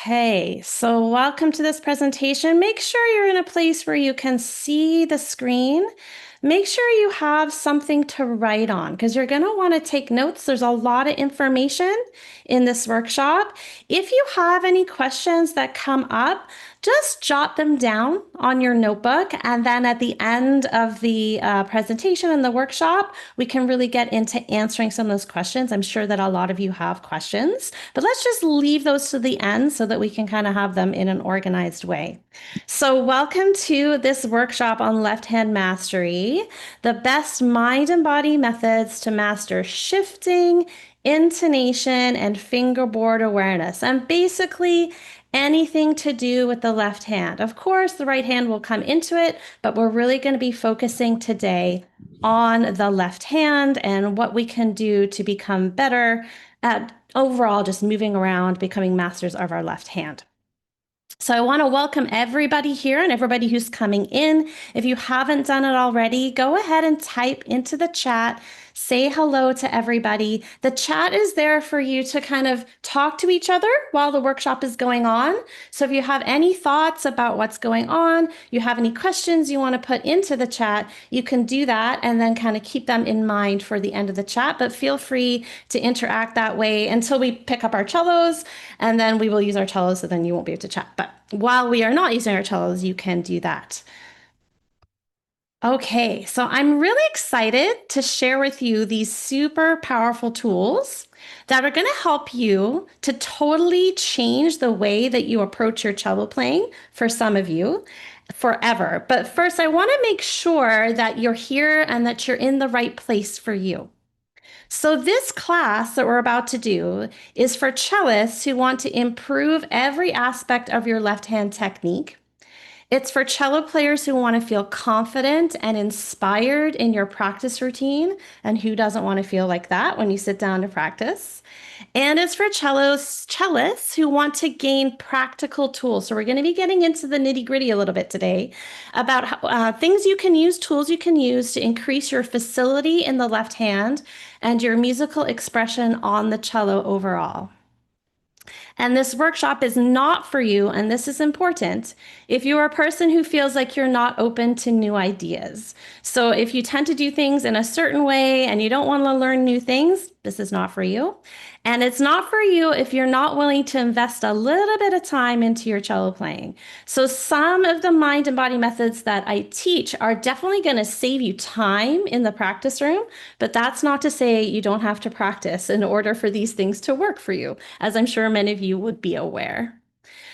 Okay, so welcome to this presentation. Make sure you're in a place where you can see the screen. Make sure you have something to write on because you're going to want to take notes. There's a lot of information in this workshop. If you have any questions that come up, just jot them down on your notebook, and then at the end of the presentation and the workshop, we can really get into answering some of those questions. I'm sure that a lot of you have questions, but let's just leave those to the end so that we can kind of have them in an organized way. So welcome to this workshop on left-hand mastery, the best mind and body methods to master shifting, intonation, and fingerboard awareness. And basically, anything to do with the left hand. Of course, the right hand will come into it, but we're really going to be focusing today on the left hand and what we can do to become better at overall just moving around, becoming masters of our left hand. So I want to welcome everybody here and everybody who's coming in. If you haven't done it already, go ahead and type into the chat. Say hello to everybody. The chat is there for you to kind of talk to each other while the workshop is going on. So if you have any thoughts about what's going on, you have any questions you want to put into the chat, you can do that and then kind of keep them in mind for the end of the chat. But feel free to interact that way until we pick up our cellos, and then we will use our cellos, so then you won't be able to chat. But while we are not using our cellos, you can do that. Okay, so I'm really excited to share with you these super powerful tools that are going to help you to totally change the way that you approach your cello playing for some of you forever. But first, I want to make sure that you're here and that you're in the right place for you. So this class that we're about to do is for cellists who want to improve every aspect of your left hand technique. It's for cello players who want to feel confident and inspired in your practice routine, and who doesn't want to feel like that when you sit down to practice. And it's for cellists who want to gain practical tools. So we're going to be getting into the nitty-gritty a little bit today about things you can use, tools you can use to increase your facility in the left hand and your musical expression on the cello overall. And this workshop is not for you, and this is important, if you are a person who feels like you're not open to new ideas. So if you tend to do things in a certain way and you don't want to learn new things, this is not for you. And it's not for you if you're not willing to invest a little bit of time into your cello playing. So some of the mind and body methods that I teach are definitely going to save you time in the practice room, but that's not to say you don't have to practice in order for these things to work for you, as I'm sure many of you would be aware.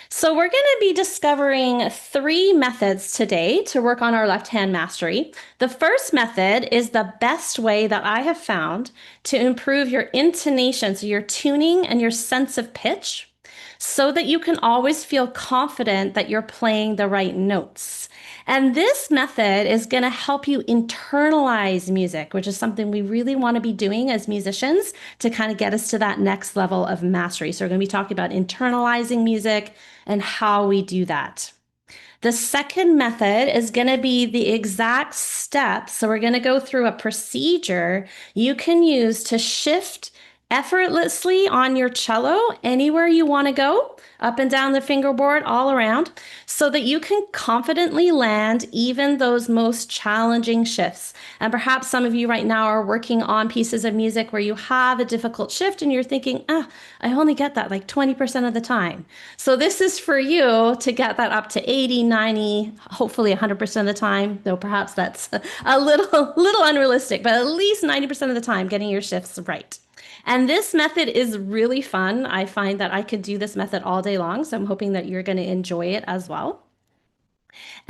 So we're going to be discovering 3 methods today to work on our left hand mastery. The first method is the best way that I have found to improve your intonation, so your tuning and your sense of pitch, so that you can always feel confident that you're playing the right notes. And this method is going to help you internalize music, which is something we really want to be doing as musicians to kind of get us to that next level of mastery. So we're going to be talking about internalizing music and how we do that. The second method is going to be the exact steps. So we're going to go through a procedure you can use to shift effortlessly on your cello anywhere you want to go, up and down the fingerboard, all around, so that you can confidently land even those most challenging shifts. And perhaps some of you right now are working on pieces of music where you have a difficult shift and you're thinking, I only get that like 20% of the time. So this is for you to get that up to 80, 90, hopefully 100% of the time, though perhaps that's a little unrealistic, but at least 90% of the time getting your shifts right. And this method is really fun. I find that I could do this method all day long, so I'm hoping that you're going to enjoy it as well.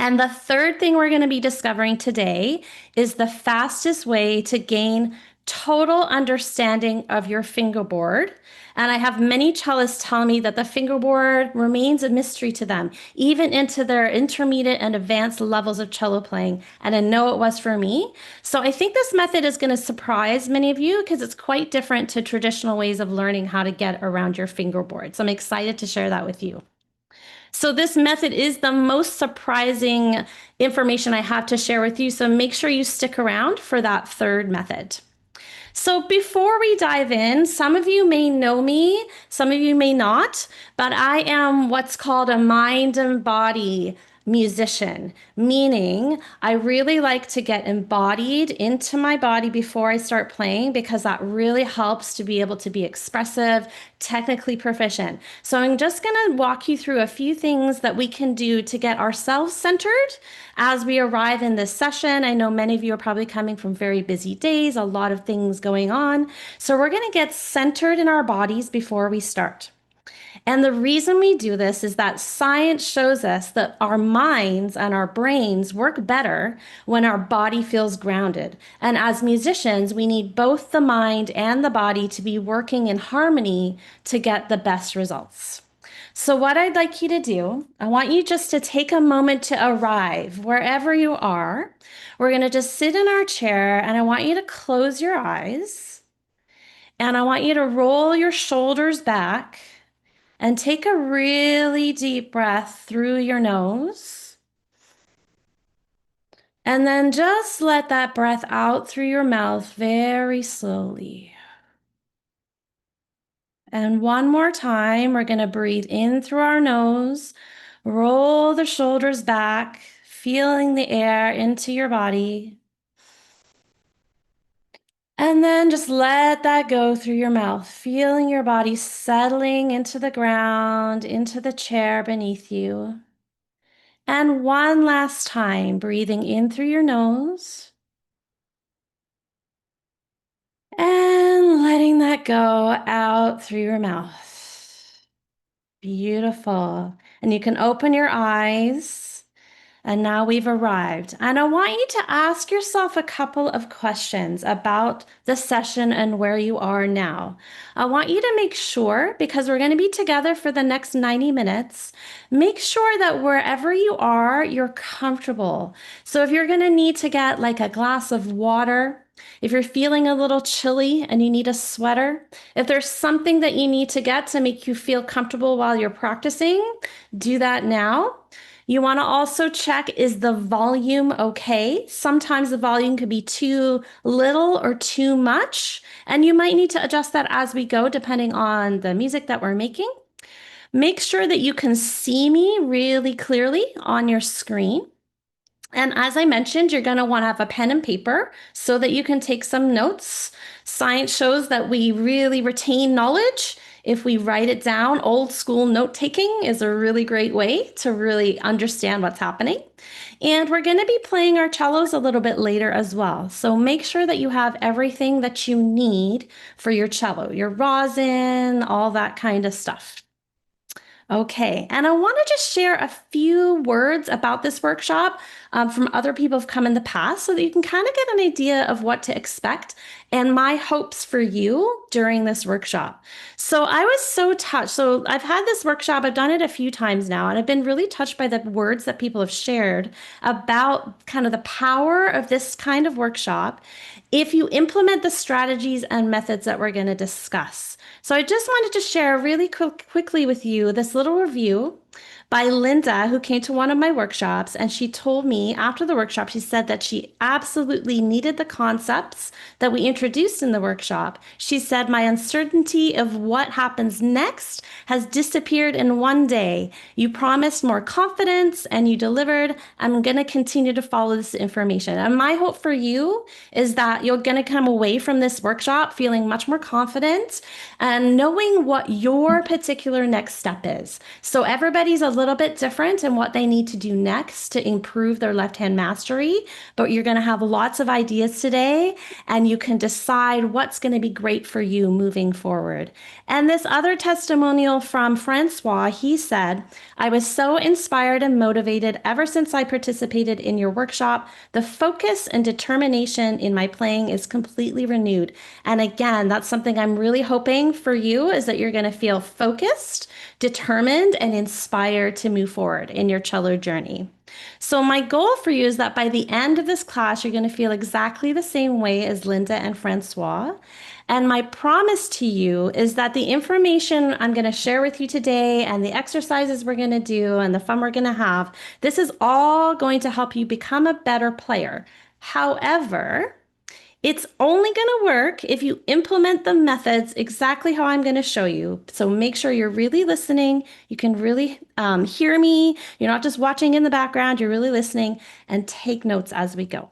And the third thing we're going to be discovering today is the fastest way to gain total understanding of your fingerboard. And I have many cellists tell me that the fingerboard remains a mystery to them, even into their intermediate and advanced levels of cello playing. And I know it was for me. So I think this method is going to surprise many of you because it's quite different to traditional ways of learning how to get around your fingerboard. So I'm excited to share that with you. So this method is the most surprising information I have to share with you. So make sure you stick around for that third method. So before we dive in, some of you may know me, some of you may not, but I am what's called a mind and body musician, meaning I really like to get embodied into my body before I start playing because that really helps to be able to be expressive, technically proficient. So I'm just going to walk you through a few things that we can do to get ourselves centered as we arrive in this session. I know many of you are probably coming from very busy days, a lot of things going on. So we're going to get centered in our bodies before we start. And the reason we do this is that science shows us that our minds and our brains work better when our body feels grounded. And as musicians, we need both the mind and the body to be working in harmony to get the best results. So, what I'd like you to do, I want you just to take a moment to arrive wherever you are. We're going to just sit in our chair, and I want you to close your eyes. And I want you to roll your shoulders back and take a really deep breath through your nose. And then just let that breath out through your mouth very slowly. And one more time, we're going to breathe in through our nose, roll the shoulders back, feeling the air into your body. And then just let that go through your mouth, feeling your body settling into the ground, into the chair beneath you. And one last time, breathing in through your nose and letting that go out through your mouth. Beautiful. And you can open your eyes. And now we've arrived. And I want you to ask yourself a couple of questions about the session and where you are now. I want you to make sure, because we're going to be together for the next 90 minutes, make sure that wherever you are, you're comfortable. So if you're going to need to get like a glass of water, if you're feeling a little chilly and you need a sweater, if there's something that you need to get to make you feel comfortable while you're practicing, do that now. You want to also check, is the volume okay? Sometimes the volume could be too little or too much, and you might need to adjust that as we go, depending on the music that we're making. Make sure that you can see me really clearly on your screen. And as I mentioned, you're going to want to have a pen and paper so that you can take some notes. Science shows that we really retain knowledge if we write it down. Old school note taking is a really great way to really understand what's happening. And we're going to be playing our cellos a little bit later as well. So make sure that you have everything that you need for your cello, your rosin, all that kind of stuff. Okay, and I want to just share a few words about this workshop from other people who've come in the past so that you can kind of get an idea of what to expect and my hopes for you during this workshop. So I was so touched. So I've had this workshop, I've done it a few times now, and I've been really touched by the words that people have shared about kind of the power of this kind of workshop if you implement the strategies and methods that we're going to discuss. So I just wanted to share really quickly with you this little review by Linda, who came to one of my workshops, and she told me after the workshop, she said that she absolutely needed the concepts that we introduced in the workshop. She said, my uncertainty of what happens next has disappeared in one day. You promised more confidence and you delivered. I'm going to continue to follow this information. And my hope for you is that you're going to come away from this workshop feeling much more confident and knowing what your particular next step is. So everybody's a little bit different in what they need to do next to improve their left hand mastery, but you're going to have lots of ideas today and you can decide what's going to be great for you moving forward. And this other testimonial from Francois, he said, I was so inspired and motivated ever since I participated in your workshop. The focus and determination in my playing is completely renewed. And again, that's something I'm really hoping for you, is that you're going to feel focused, determined, and inspired to move forward in your cello journey. So my goal for you is that by the end of this class, you're going to feel exactly the same way as Linda and Francois. And my promise to you is that the information I'm going to share with you today and the exercises we're going to do and the fun we're going to have, this is all going to help you become a better player. However, It's only going to work if you implement the methods exactly how I'm going to show you. So make sure you're really listening. You can really hear me. You're not just watching in the background, you're really listening, and take notes as we go.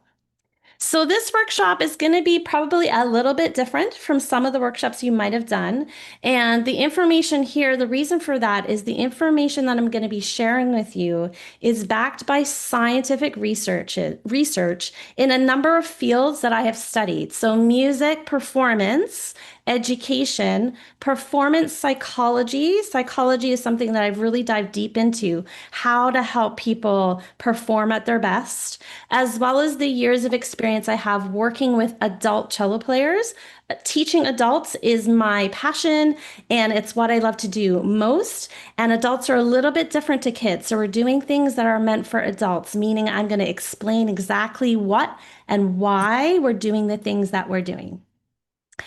So this workshop is going to be probably a little bit different from some of the workshops you might have done. And the information here, the reason for that is the information that I'm going to be sharing with you is backed by scientific research in a number of fields that I have studied. So music, performance, education, performance psychology. Psychology is something that I've really dived deep into, how to help people perform at their best, as well as the years of experience I have working with adult cello players. Teaching adults is my passion and it's what I love to do most. And adults are a little bit different to kids. So we're doing things that are meant for adults, meaning I'm going to explain exactly what and why we're doing the things that we're doing.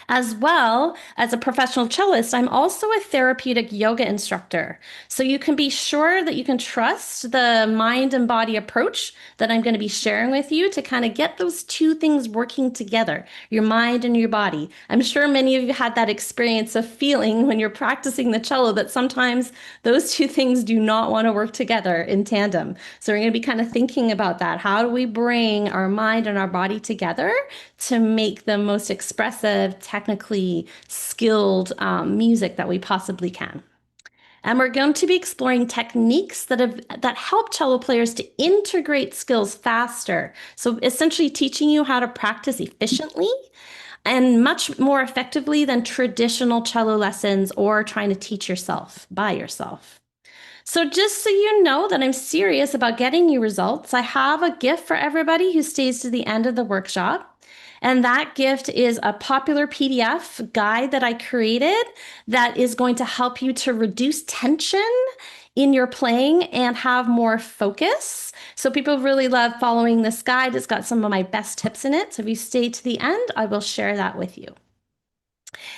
As well as a professional cellist, I'm also a therapeutic yoga instructor. So you can be sure that you can trust the mind and body approach that I'm going to be sharing with you to kind of get those two things working together, your mind and your body. I'm sure many of you had that experience of feeling when you're practicing the cello that sometimes those two things do not want to work together in tandem. So we're going to be kind of thinking about that. How do we bring our mind and our body together to make the most expressive, technically skilled music that we possibly can? And we're going to be exploring techniques that help cello players to integrate skills faster. So essentially teaching you how to practice efficiently and much more effectively than traditional cello lessons or trying to teach yourself by yourself. So just so you know that I'm serious about getting you results, I have a gift for everybody who stays to the end of the workshop. And that gift is a popular PDF guide that I created that is going to help you to reduce tension in your playing and have more focus. So people really love following this guide. It's got some of my best tips in it. So if you stay to the end, I will share that with you.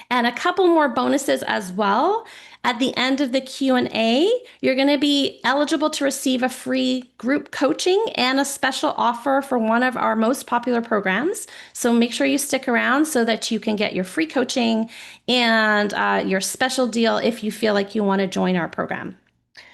And a couple more bonuses as well. At the end of the Q&A, you're going to be eligible to receive a free group coaching and a special offer for one of our most popular programs. So make sure you stick around so that you can get your free coaching and your special deal if you feel like you want to join our program.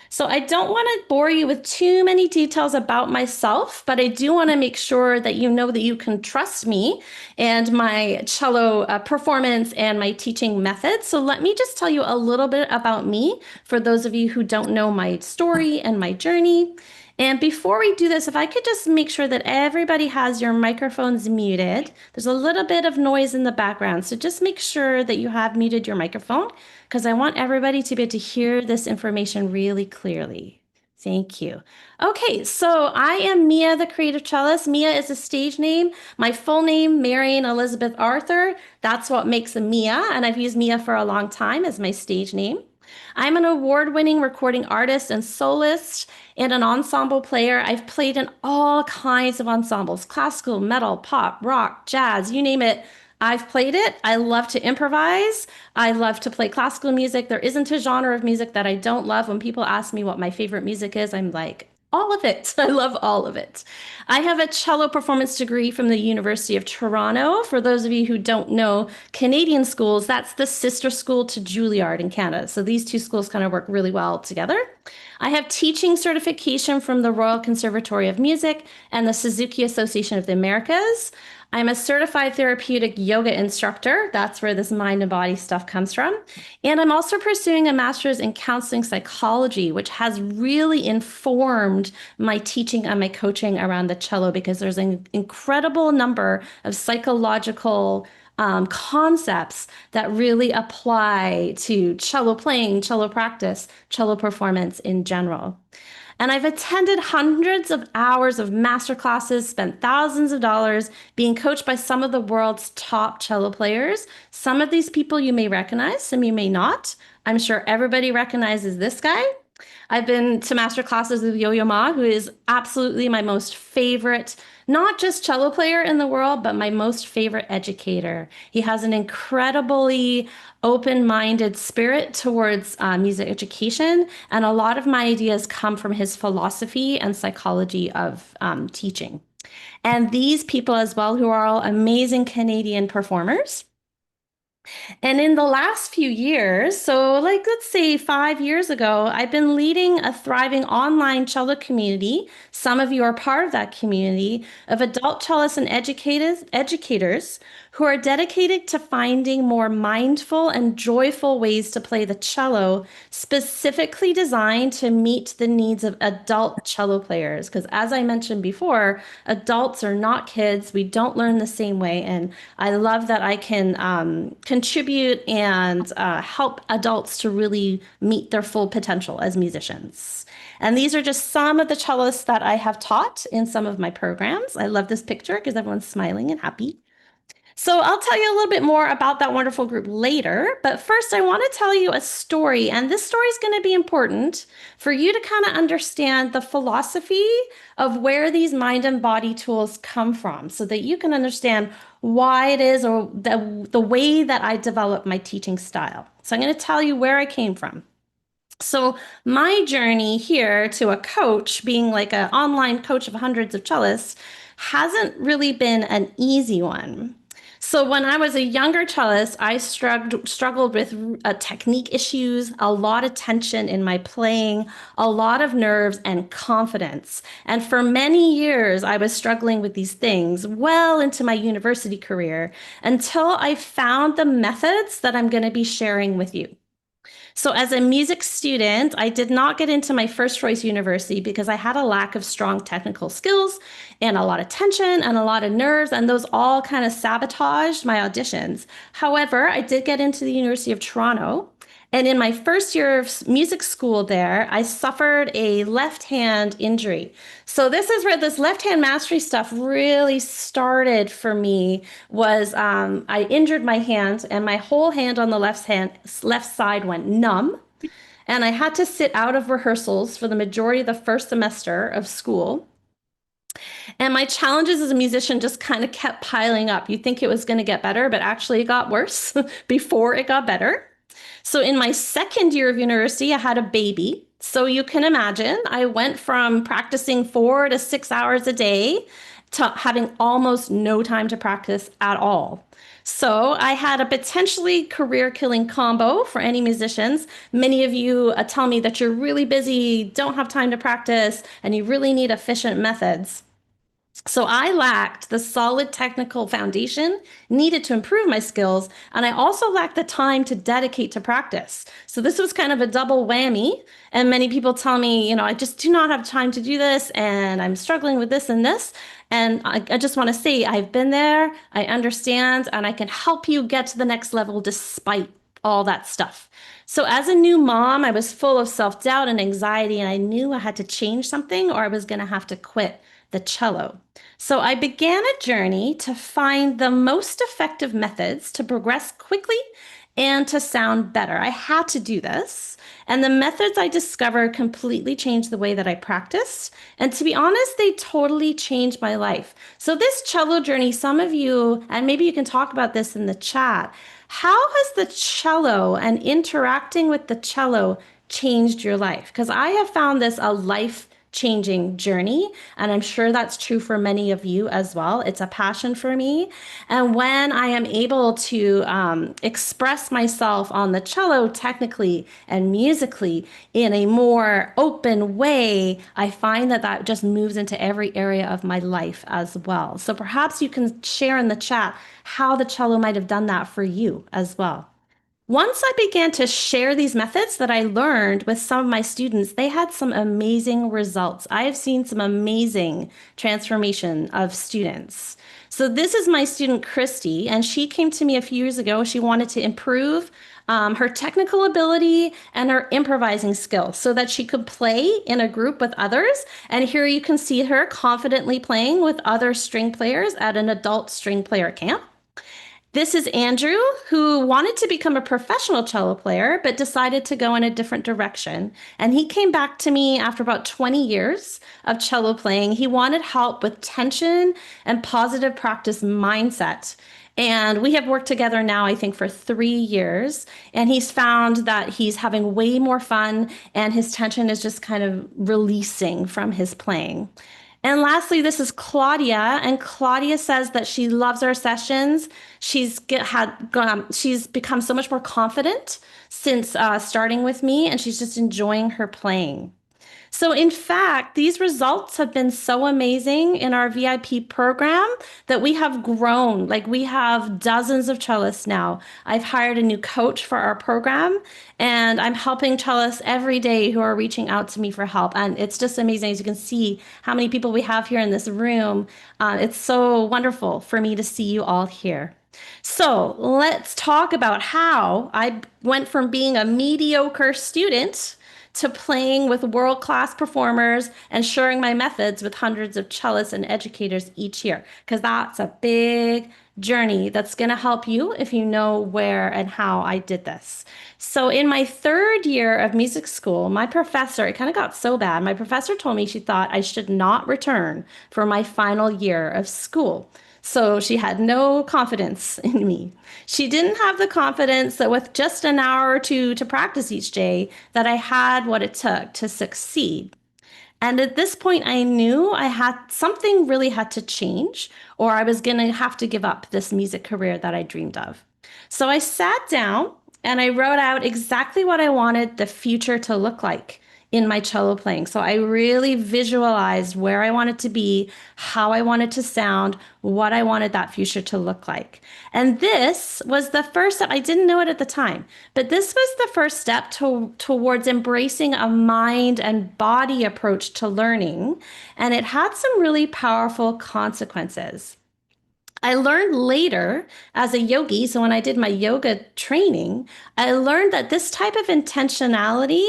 So I don't want to bore you with too many details about myself, but I do want to make sure that you know that you can trust me and my cello performance and my teaching methods. So let me just tell you a little bit about me for those of you who don't know my story and my journey. And before we do this, if I could just make sure that everybody has your microphones muted. There's a little bit of noise in the background, so just make sure that you have muted your microphone because I want everybody to be able to hear this information really clearly. Thank you. Okay, so I am Mia, the creative cellist. Mia is a stage name. My full name, Marion Elizabeth Arthur. That's what makes a Mia, and I've used Mia for a long time as my stage name. I'm an award-winning recording artist and soloist and an ensemble player. I've played in all kinds of ensembles, classical, metal, pop, rock, jazz, you name it. I've played it. I love to improvise. I love to play classical music. There isn't a genre of music that I don't love. When people ask me what my favorite music is, I'm like, all of it. I love all of it. I have a cello performance degree from the University of Toronto. For those of you who don't know Canadian schools, that's the sister school to Juilliard in Canada. So these two schools kind of work really well together. I have teaching certification from the Royal Conservatory of Music and the Suzuki Association of the Americas. I'm a certified therapeutic yoga instructor. That's where this mind and body stuff comes from. And I'm also pursuing a master's in counseling psychology, which has really informed my teaching and my coaching around the cello because there's an incredible number of psychological concepts that really apply to cello playing, cello practice, cello performance in general. And I've attended hundreds of hours of master classes, spent thousands of dollars being coached by some of the world's top cello players. Some of these people you may recognize, some you may not. I'm sure everybody recognizes this guy. I've been to master classes with Yo-Yo Ma, who is absolutely my most favorite, not just cello player in the world, but my most favorite educator. He has an incredibly open-minded spirit towards music education, and a lot of my ideas come from his philosophy and psychology of teaching. And these people as well, who are all amazing Canadian performers. And in the last few years, so like let's say 5 years ago, I've been leading a thriving online cello community. Some of you are part of that community of adult cellists and educators who are dedicated to finding more mindful and joyful ways to play the cello, specifically designed to meet the needs of adult cello players. Because as I mentioned before, adults are not kids. We don't learn the same way. And I love that I can contribute and help adults to really meet their full potential as musicians. And these are just some of the cellists that I have taught in some of my programs. I love this picture because everyone's smiling and happy. So I'll tell you a little bit more about that wonderful group later. But first, I want to tell you a story. And this story is going to be important for you to kind of understand the philosophy of where these mind and body tools come from so that you can understand why it is or the way that I develop my teaching style. So I'm going to tell you where I came from. So my journey here to a coach, being like an online coach of hundreds of cellists, hasn't really been an easy one. So when I was a younger cellist, I struggled with technique issues, a lot of tension in my playing, a lot of nerves and confidence. And for many years, I was struggling with these things well into my university career until I found the methods that I'm going to be sharing with you. So, as a music student, I did not get into my first choice university because I had a lack of strong technical skills and a lot of tension and a lot of nerves, and those all kind of sabotaged my auditions. However, I did get into the University of Toronto. And in my first year of music school there, I suffered a left hand injury. So this is where this left hand mastery stuff really started for me was I injured my hand and my whole hand on the left side went numb. And I had to sit out of rehearsals for the majority of the first semester of school. And my challenges as a musician just kind of kept piling up. You'd think it was going to get better, but actually it got worse before it got better. So in my second year of university, I had a baby. So you can imagine, I went from practicing 4 to 6 hours a day to having almost no time to practice at all. So I had a potentially career-killing combo for any musicians. Many of you tell me that you're really busy, don't have time to practice, and you really need efficient methods. So I lacked the solid technical foundation needed to improve my skills, and I also lacked the time to dedicate to practice. So this was kind of a double whammy. And many people tell me, I just do not have time to do this, and I'm struggling with this and this. And I just want to say I've been there, I understand, and I can help you get to the next level despite all that stuff. So as a new mom, I was full of self-doubt and anxiety, and I knew I had to change something or I was going to have to quit the cello. So I began a journey to find the most effective methods to progress quickly and to sound better. I had to do this. And the methods I discovered completely changed the way that I practiced. And to be honest, they totally changed my life. So this cello journey, some of you, and maybe you can talk about this in the chat, how has the cello and interacting with the cello changed your life? Because I have found this a life changing journey. And I'm sure that's true for many of you as well. It's a passion for me. And when I am able to express myself on the cello technically and musically in a more open way, I find that that just moves into every area of my life as well. So perhaps you can share in the chat how the cello might have done that for you as well. Once I began to share these methods that I learned with some of my students, they had some amazing results. I have seen some amazing transformation of students. So this is my student, Christy, and she came to me a few years ago. She wanted to improve her technical ability and her improvising skills so that she could play in a group with others. And here you can see her confidently playing with other string players at an adult string player camp. This is Andrew, who wanted to become a professional cello player, but decided to go in a different direction. And he came back to me after about 20 years of cello playing. He wanted help with tension and positive practice mindset. And we have worked together now, I think, for 3 years. And he's found that he's having way more fun and his tension is just kind of releasing from his playing. And lastly, this is Claudia, and Claudia says that she loves our sessions. She's become so much more confident since starting with me, and she's just enjoying her playing. So, in fact, these results have been so amazing in our VIP program that we have grown. Like, we have dozens of cellists now. I've hired a new coach for our program, and I'm helping cellists every day who are reaching out to me for help. And it's just amazing. As you can see, how many people we have here in this room. It's so wonderful for me to see you all here. So, let's talk about how I went from being a mediocre student to playing with world-class performers and sharing my methods with hundreds of cellists and educators each year, because that's a big journey that's going to help you if you know where and how I did this. So in my third year of music school, my professor, it kind of got so bad. My professor told me she thought I should not return for my final year of school. So she had no confidence in me. She didn't have the confidence that with just an hour or two to practice each day, that I had what it took to succeed. And at this point, I knew I had something really had to change, or I was going to have to give up this music career that I dreamed of. So I sat down and I wrote out exactly what I wanted the future to look like in my cello playing. So I really visualized where I wanted to be, how I wanted to sound, what I wanted that future to look like. And this was the first step. I didn't know it at the time, but this was the first step towards embracing a mind and body approach to learning. And it had some really powerful consequences. I learned later as a yogi, so when I did my yoga training, I learned that this type of intentionality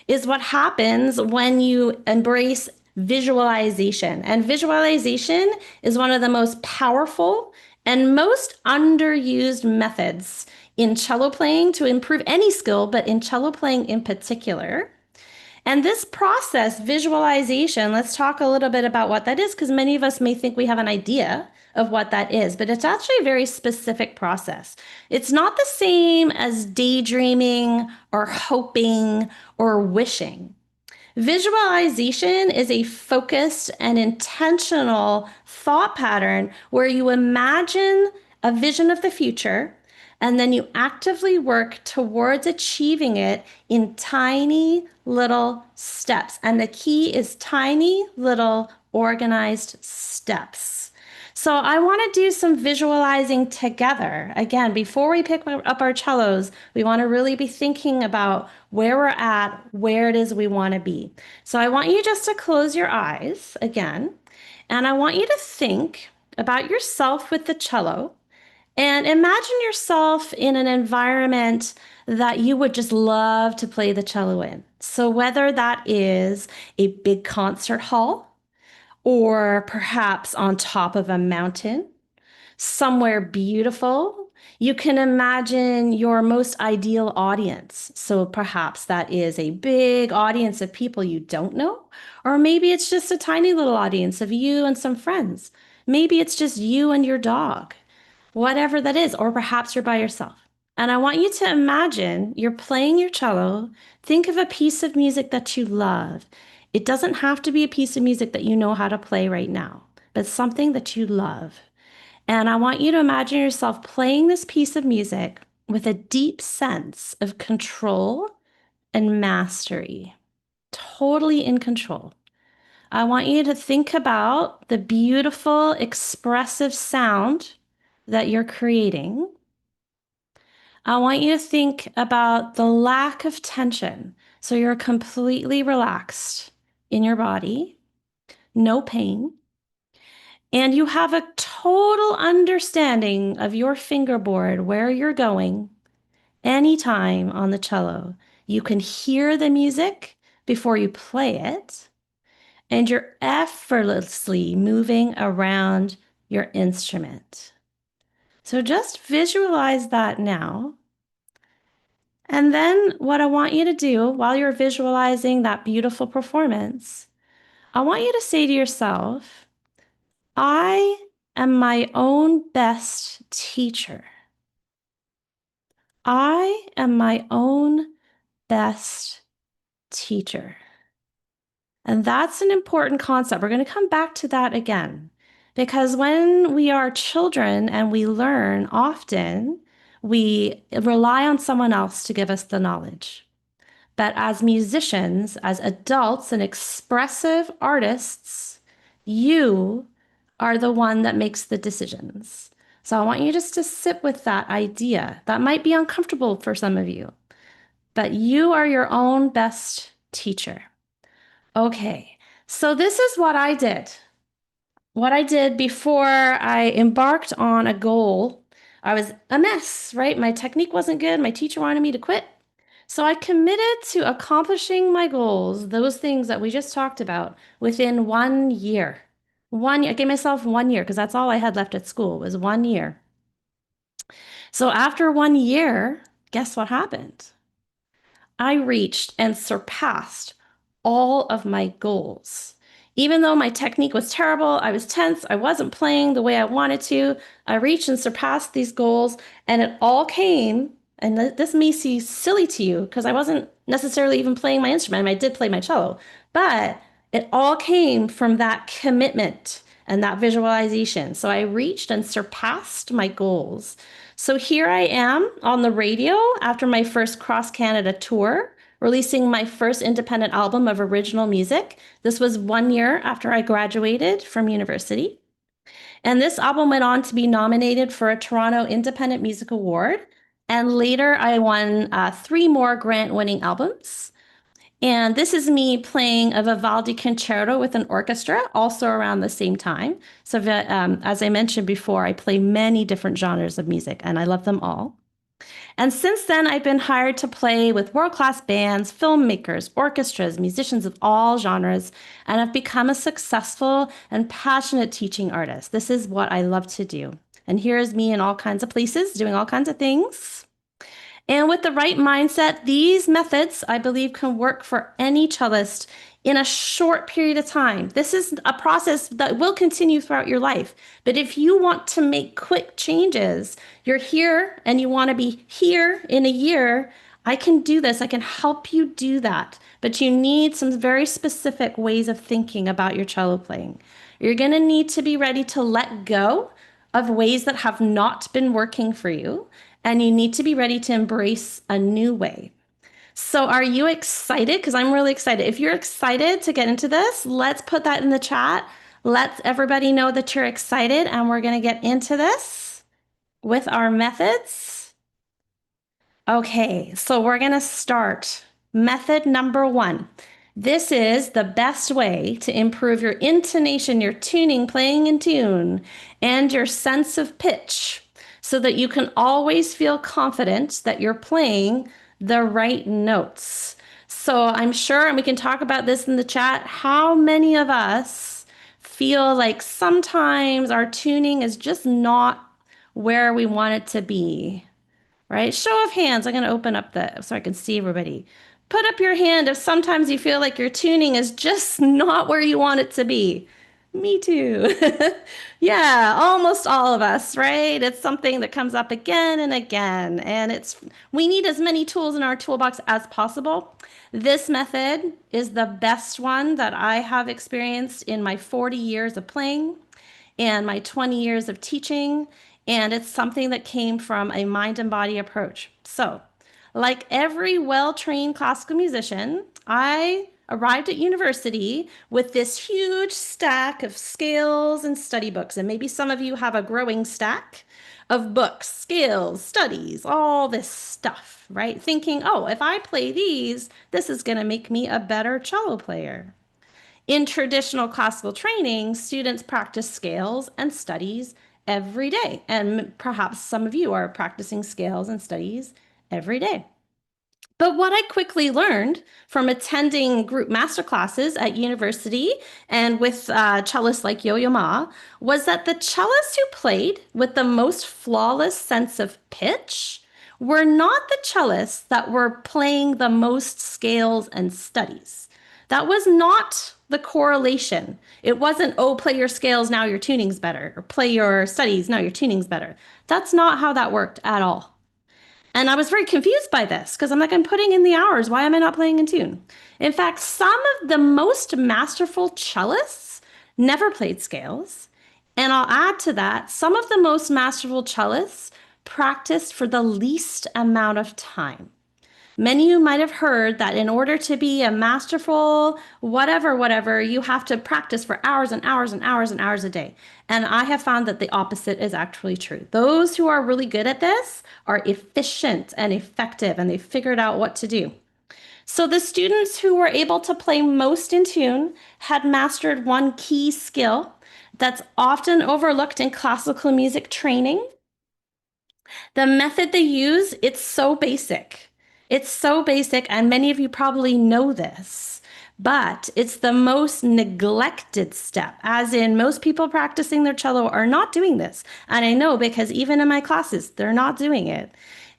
is what happens when you embrace visualization. And visualization is one of the most powerful and most underused methods in cello playing to improve any skill, but in cello playing in particular. And this process, visualization, let's talk a little bit about what that is, because many of us may think we have an idea of what that is, but it's actually a very specific process. It's not the same as daydreaming or hoping or wishing. Visualization is a focused and intentional thought pattern where you imagine a vision of the future and then you actively work towards achieving it in tiny little steps. And the key is tiny little organized steps. So I want to do some visualizing together. Again, before we pick up our cellos, we want to really be thinking about where we're at, where it is we want to be. So I want you just to close your eyes again, and I want you to think about yourself with the cello and imagine yourself in an environment that you would just love to play the cello in. So whether that is a big concert hall, or perhaps on top of a mountain, somewhere beautiful. You can imagine your most ideal audience. So perhaps that is a big audience of people you don't know, or maybe it's just a tiny little audience of you and some friends. Maybe it's just you and your dog, whatever that is, or perhaps you're by yourself. And I want you to imagine you're playing your cello. Think of a piece of music that you love. It doesn't have to be a piece of music that you know how to play right now, but something that you love. And I want you to imagine yourself playing this piece of music with a deep sense of control and mastery, totally in control. I want you to think about the beautiful, expressive sound that you're creating. I want you to think about the lack of tension. So you're completely relaxed in your body, no pain, and you have a total understanding of your fingerboard, where you're going anytime on the cello. You can hear the music before you play it, and you're effortlessly moving around your instrument. So just visualize that now. And then what I want you to do while you're visualizing that beautiful performance, I want you to say to yourself, I am my own best teacher. I am my own best teacher. And that's an important concept. We're going to come back to that again. Because when we are children and we learn, often we rely on someone else to give us the knowledge. But as musicians, as adults and expressive artists, you are the one that makes the decisions. So I want you just to sit with that idea. That might be uncomfortable for some of you, but you are your own best teacher. Okay, so this is what I did. What I did before I embarked on a goal, I was a mess, right? My technique wasn't good. My teacher wanted me to quit. So I committed to accomplishing my goals, those things that we just talked about, within 1 year. 1 year. I gave myself 1 year because that's all I had left at school was 1 year. So after 1 year, guess what happened? I reached and surpassed all of my goals. Even though my technique was terrible, I was tense, I wasn't playing the way I wanted to, I reached and surpassed these goals, and it all came. And this may seem silly to you because I wasn't necessarily even playing my instrument. I mean, I did play my cello, but it all came from that commitment and that visualization. So I reached and surpassed my goals. So here I am on the radio after my first cross Canada tour, releasing my first independent album of original music. This was 1 year after I graduated from university. And this album went on to be nominated for a Toronto Independent Music Award. And later I won 3 more grant winning albums. And this is me playing a Vivaldi concerto with an orchestra, also around the same time. So, as I mentioned before, I play many different genres of music, and I love them all. And since then, I've been hired to play with world-class bands, filmmakers, orchestras, musicians of all genres, and I've become a successful and passionate teaching artist. This is what I love to do. And here is me in all kinds of places, doing all kinds of things. And with the right mindset, these methods, I believe, can work for any cellist in a short period of time. This is a process that will continue throughout your life. But if you want to make quick changes, you're here and you want to be here in a year, I can do this. I can help you do that. But you need some very specific ways of thinking about your cello playing. You're going to need to be ready to let go of ways that have not been working for you, and you need to be ready to embrace a new way. So, are you excited? Because I'm really excited. If you're excited to get into this, let's put that in the chat. Let everybody know that you're excited, and we're going to get into this with our methods. Okay, so we're going to start. Method number 1. This is the best way to improve your intonation, your tuning, playing in tune, and your sense of pitch so that you can always feel confident that you're playing the right notes. So I'm sure, and we can talk about this in the chat, how many of us feel like sometimes our tuning is just not where we want it to be? Right? Show of hands. I'm going to open up so I can see everybody. Put up your hand if sometimes you feel like your tuning is just not where you want it to be. Me too. Yeah, almost all of us, right? It's something that comes up again and again, and we need as many tools in our toolbox as possible. This method is the best one that I have experienced in my 40 years of playing and my 20 years of teaching. And it's something that came from a mind and body approach. So, like every well-trained classical musician, I arrived at university with this huge stack of scales and study books. And maybe some of you have a growing stack of books, scales, studies, all this stuff, right? Thinking, oh, if I play these, this is going to make me a better cello player. In traditional classical training, students practice scales and studies every day. And perhaps some of you are practicing scales and studies every day. But what I quickly learned from attending group masterclasses at university and with cellists like Yo-Yo Ma was that the cellists who played with the most flawless sense of pitch were not the cellists that were playing the most scales and studies. That was not the correlation. It wasn't, oh, play your scales, now your tuning's better, or play your studies, now your tuning's better. That's not how that worked at all. And I was very confused by this because I'm like, I'm putting in the hours. Why am I not playing in tune? In fact, some of the most masterful cellists never played scales. And I'll add to that, some of the most masterful cellists practiced for the least amount of time. Many of you might have heard that in order to be a masterful whatever, you have to practice for hours and hours and hours and hours a day. And I have found that the opposite is actually true. Those who are really good at this are efficient and effective, and they figured out what to do. So the students who were able to play most in tune had mastered one key skill that's often overlooked in classical music training. The method they use, it's so basic. It's so basic, and many of you probably know this, but it's the most neglected step, as in most people practicing their cello are not doing this. And I know because even in my classes, they're not doing it.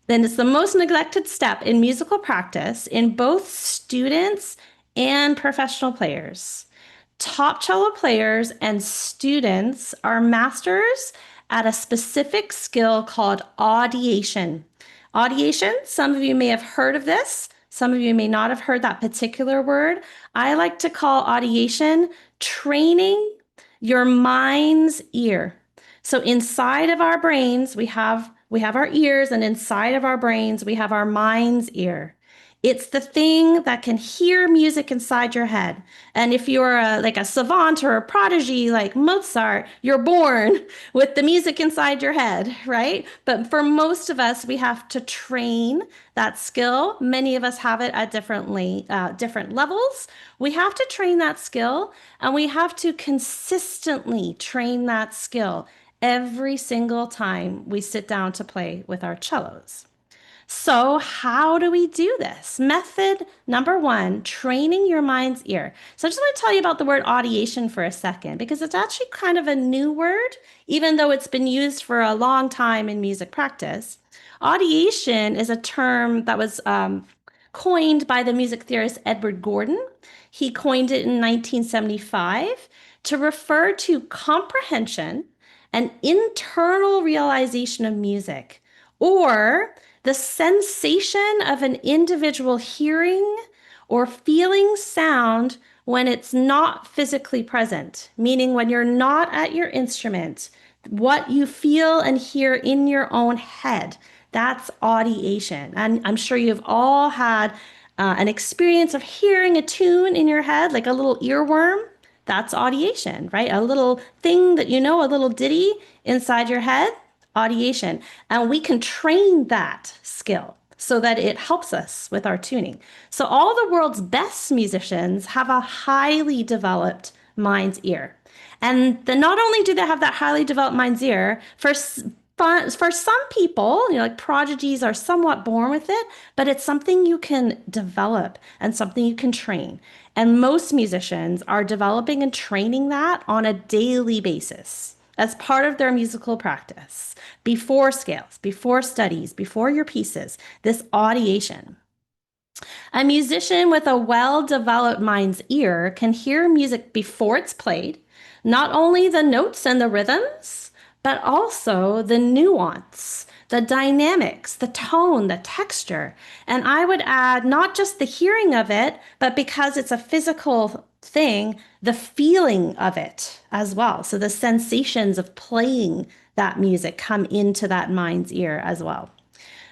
Then it's the most neglected step in musical practice in both students and professional players. Top cello players and students are masters at a specific skill called audiation. Audiation, some of you may have heard of this. Some of you may not have heard that particular word. I like to call audiation training your mind's ear. So inside of our brains, we have our ears, and inside of our brains, we have our mind's ear. It's the thing that can hear music inside your head. And if you're like a savant or a prodigy like Mozart, you're born with the music inside your head, right? But for most of us, we have to train that skill. Many of us have it at different levels. We have to train that skill, and we have to consistently train that skill every single time we sit down to play with our cellos. So, how do we do this? Method number one, training your mind's ear. So, I just want to tell you about the word audiation for a second because it's actually kind of a new word, even though it's been used for a long time in music practice. Audiation is a term that was coined by the music theorist Edward Gordon. He coined it in 1975 to refer to comprehension and internal realization of music, or the sensation of an individual hearing or feeling sound when it's not physically present, meaning when you're not at your instrument, what you feel and hear in your own head. That's audiation. And I'm sure you've all had an experience of hearing a tune in your head, like a little earworm. That's audiation, right? A little thing that you know, a little ditty inside your head, audiation. And we can train that skill so that it helps us with our tuning. So all the world's best musicians have a highly developed mind's ear. And then not only do they have that highly developed mind's ear, for some people, like prodigies are somewhat born with it, but it's something you can develop and something you can train. And most musicians are developing and training that on a daily basis as part of their musical practice, before scales, before studies, before your pieces, this audiation. A musician with a well-developed mind's ear can hear music before it's played, not only the notes and the rhythms, but also the nuance, the dynamics, the tone, the texture. And I would add not just the hearing of it, but because it's a physical thing, the feeling of it as well. So the sensations of playing that music come into that mind's ear as well.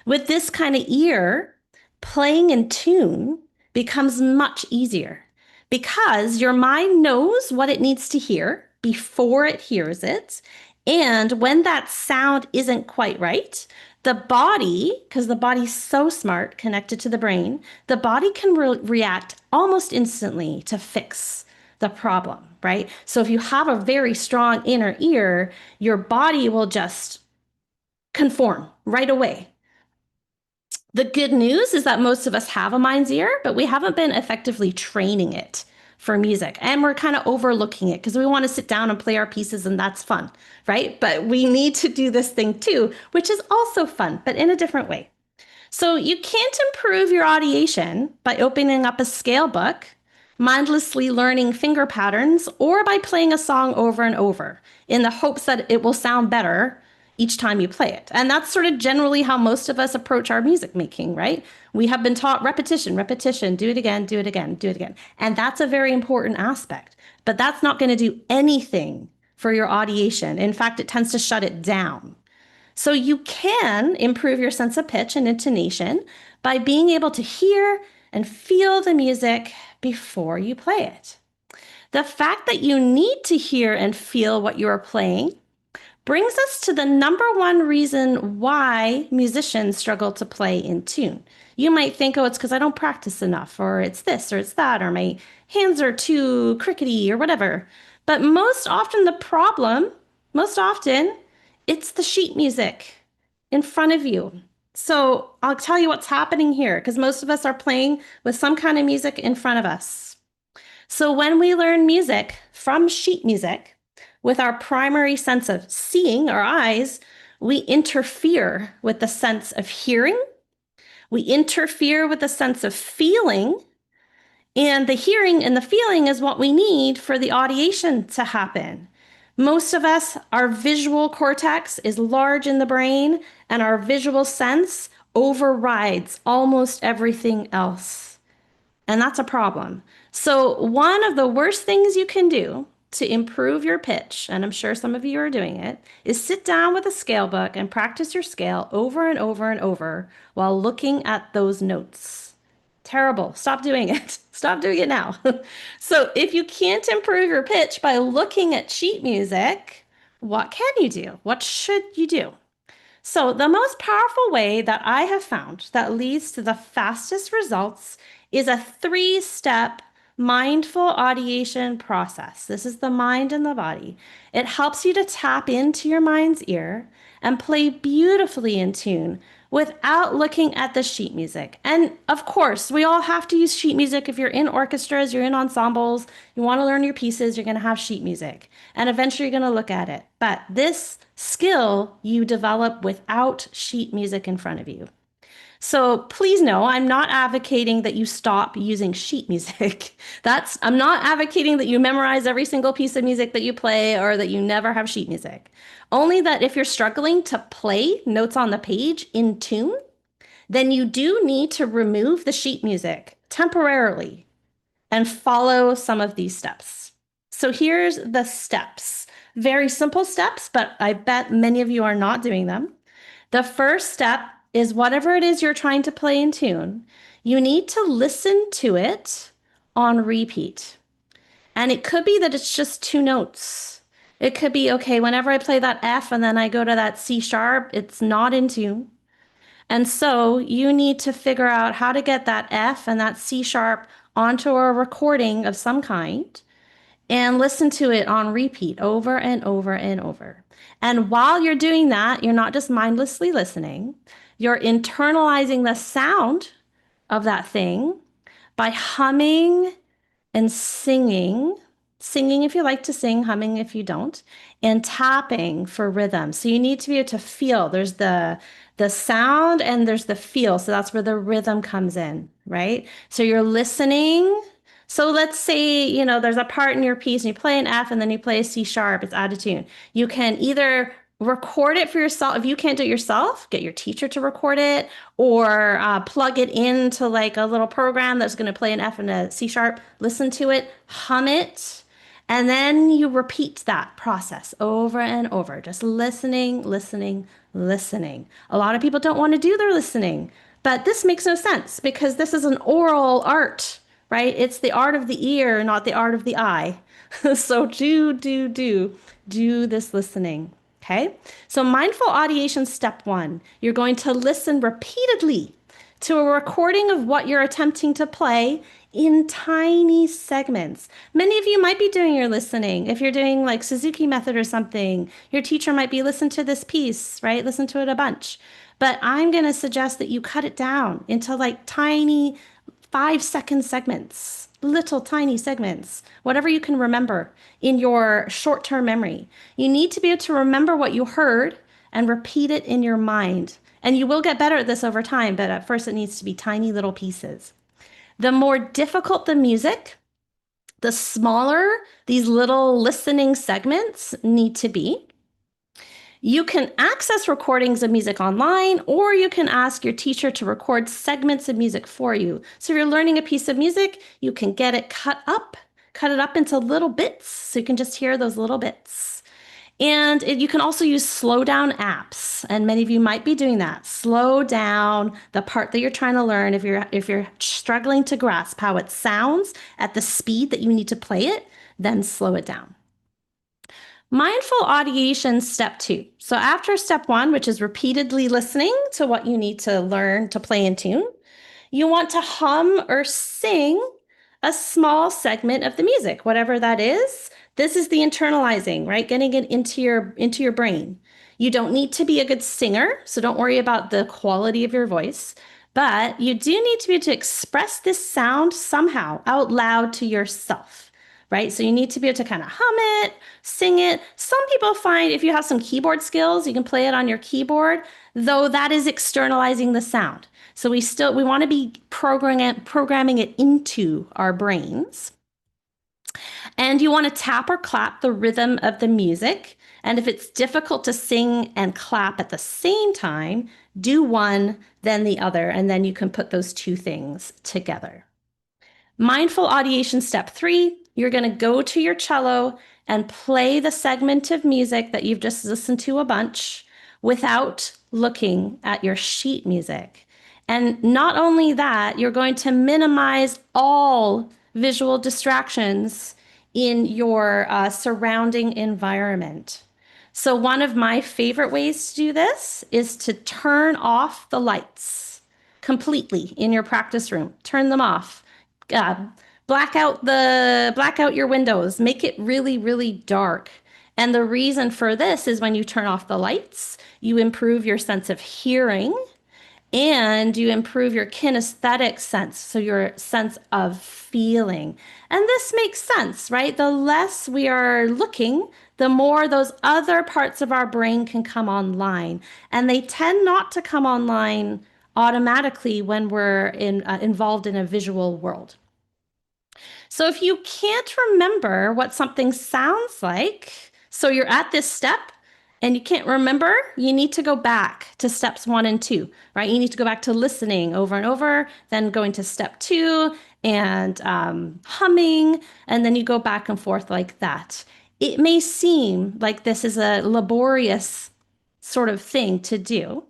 With this kind of ear, playing in tune becomes much easier because your mind knows what it needs to hear before it hears it. And when that sound isn't quite right, the body, because the body's so smart, connected to the brain, the body can react almost instantly to fix the problem, right? So if you have a very strong inner ear, your body will just conform right away. The good news is that most of us have a mind's ear, but we haven't been effectively training it for music. And we're kind of overlooking it because we want to sit down and play our pieces, and that's fun, right? But we need to do this thing too, which is also fun, but in a different way. So you can't improve your audiation by opening up a scale book, mindlessly learning finger patterns, or by playing a song over and over in the hopes that it will sound better each time you play it. And that's sort of generally how most of us approach our music making, right? We have been taught repetition, repetition, do it again, do it again, do it again. And that's a very important aspect. But that's not going to do anything for your audiation. In fact, it tends to shut it down. So you can improve your sense of pitch and intonation by being able to hear and feel the music before you play it. The fact that you need to hear and feel what you are playing brings us to the number one reason why musicians struggle to play in tune. You might think, oh, it's because I don't practice enough, or it's this, or it's that, or my hands are too crickety, or whatever. But most often, it's the sheet music in front of you. So I'll tell you what's happening here, because most of us are playing with some kind of music in front of us. So when we learn music from sheet music, with our primary sense of seeing, our eyes, we interfere with the sense of hearing. We interfere with the sense of feeling. And the hearing and the feeling is what we need for the audiation to happen. Most of us, our visual cortex is large in the brain, and our visual sense overrides almost everything else. And that's a problem. So one of the worst things you can do to improve your pitch, and I'm sure some of you are doing it, is sit down with a scale book and practice your scale over and over and over while looking at those notes. Terrible. Stop doing it. Stop doing it now. So if you can't improve your pitch by looking at sheet music, what can you do? What should you do? So the most powerful way that I have found that leads to the fastest results is a three-step mindful audiation process. This is the mind and the body. It helps you to tap into your mind's ear and play beautifully in tune without looking at the sheet music. And of course, we all have to use sheet music. If you're in orchestras, you're in ensembles, you want to learn your pieces, you're going to have sheet music. And eventually you're going to look at it. But this skill you develop without sheet music in front of you. So please know, I'm not advocating that you stop using sheet music. I'm not advocating that you memorize every single piece of music that you play or that you never have sheet music. Only that if you're struggling to play notes on the page in tune, then you do need to remove the sheet music temporarily and follow some of these steps. So here's the steps. Very simple steps, but I bet many of you are not doing them. The first step is whatever it is you're trying to play in tune, you need to listen to it on repeat. And it could be that it's just two notes. It could be, okay, whenever I play that F and then I go to that C sharp, it's not in tune. And so you need to figure out how to get that F and that C sharp onto a recording of some kind and listen to it on repeat over and over and over. And while you're doing that, you're not just mindlessly listening, you're internalizing the sound of that thing by humming and singing if you like to sing, humming if you don't, and tapping for rhythm. So you need to be able to feel. There's the sound and there's the feel. So that's where the rhythm comes in, right? So you're listening. So let's say, there's a part in your piece and you play an F and then you play a C sharp, it's out of tune. You can either record it for yourself. If you can't do it yourself, get your teacher to record it or plug it into like a little program that's going to play an F and a C sharp, listen to it, hum it, and then you repeat that process over and over, just listening, listening, listening. A lot of people don't want to do their listening, but this makes no sense because this is an oral art, right? It's the art of the ear, not the art of the eye. So do this listening. Okay, so mindful audiation step one, you're going to listen repeatedly to a recording of what you're attempting to play in tiny segments. Many of you might be doing your listening. If you're doing like Suzuki method or something, your teacher might be listen to this piece, right? Listen to it a bunch. But I'm going to suggest that you cut it down into like tiny 5-second segments, little tiny segments, whatever you can remember in your short-term memory. You need to be able to remember what you heard and repeat it in your mind. And you will get better at this over time, but at first it needs to be tiny little pieces. The more difficult the music, the smaller these little listening segments need to be. You can access recordings of music online, or you can ask your teacher to record segments of music for you. So if you're learning a piece of music, you can get it cut it up into little bits so you can just hear those little bits. And you can also use slow down apps, and many of you might be doing that. Slow down the part that you're trying to learn if you're struggling to grasp how it sounds at the speed that you need to play it, then slow it down. Mindful audiation step 2. So after step 1, which is repeatedly listening to what you need to learn to play in tune, you want to hum or sing a small segment of the music, whatever that is. This is the internalizing, right? Getting it into your brain. You don't need to be a good singer, so don't worry about the quality of your voice, but you do need to be able to express this sound somehow out loud to yourself, right? So you need to be able to kind of hum it, sing it. Some people find if you have some keyboard skills, you can play it on your keyboard, though that is externalizing the sound. So we want to be programming it into our brains. And you want to tap or clap the rhythm of the music. And if it's difficult to sing and clap at the same time, do one, then the other, and then you can put those two things together. Mindful audiation step 3, you're going to go to your cello and play the segment of music that you've just listened to a bunch without looking at your sheet music. And not only that, you're going to minimize all visual distractions in your surrounding environment. So one of my favorite ways to do this is to turn off the lights completely in your practice room. Turn them off. Black out your windows. Make it really, really dark. And the reason for this is when you turn off the lights, you improve your sense of hearing and you improve your kinesthetic sense, so your sense of feeling. And this makes sense, right? The less we are looking, the more those other parts of our brain can come online. And they tend not to come online automatically when we're involved in a visual world. So if you can't remember what something sounds like, so you're at this step and you can't remember, you need to go back to steps 1 and 2, right? You need to go back to listening over and over, then going to step 2 and humming, and then you go back and forth like that. It may seem like this is a laborious sort of thing to do.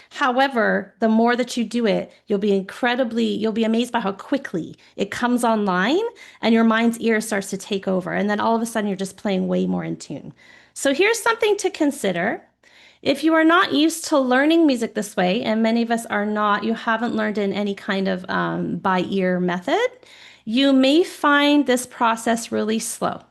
However, the more that you do it, you'll be amazed by how quickly it comes online and your mind's ear starts to take over. And then all of a sudden, you're just playing way more in tune. So here's something to consider. If you are not used to learning music this way, and many of us are not, you haven't learned in any kind of by ear method, you may find this process really slow.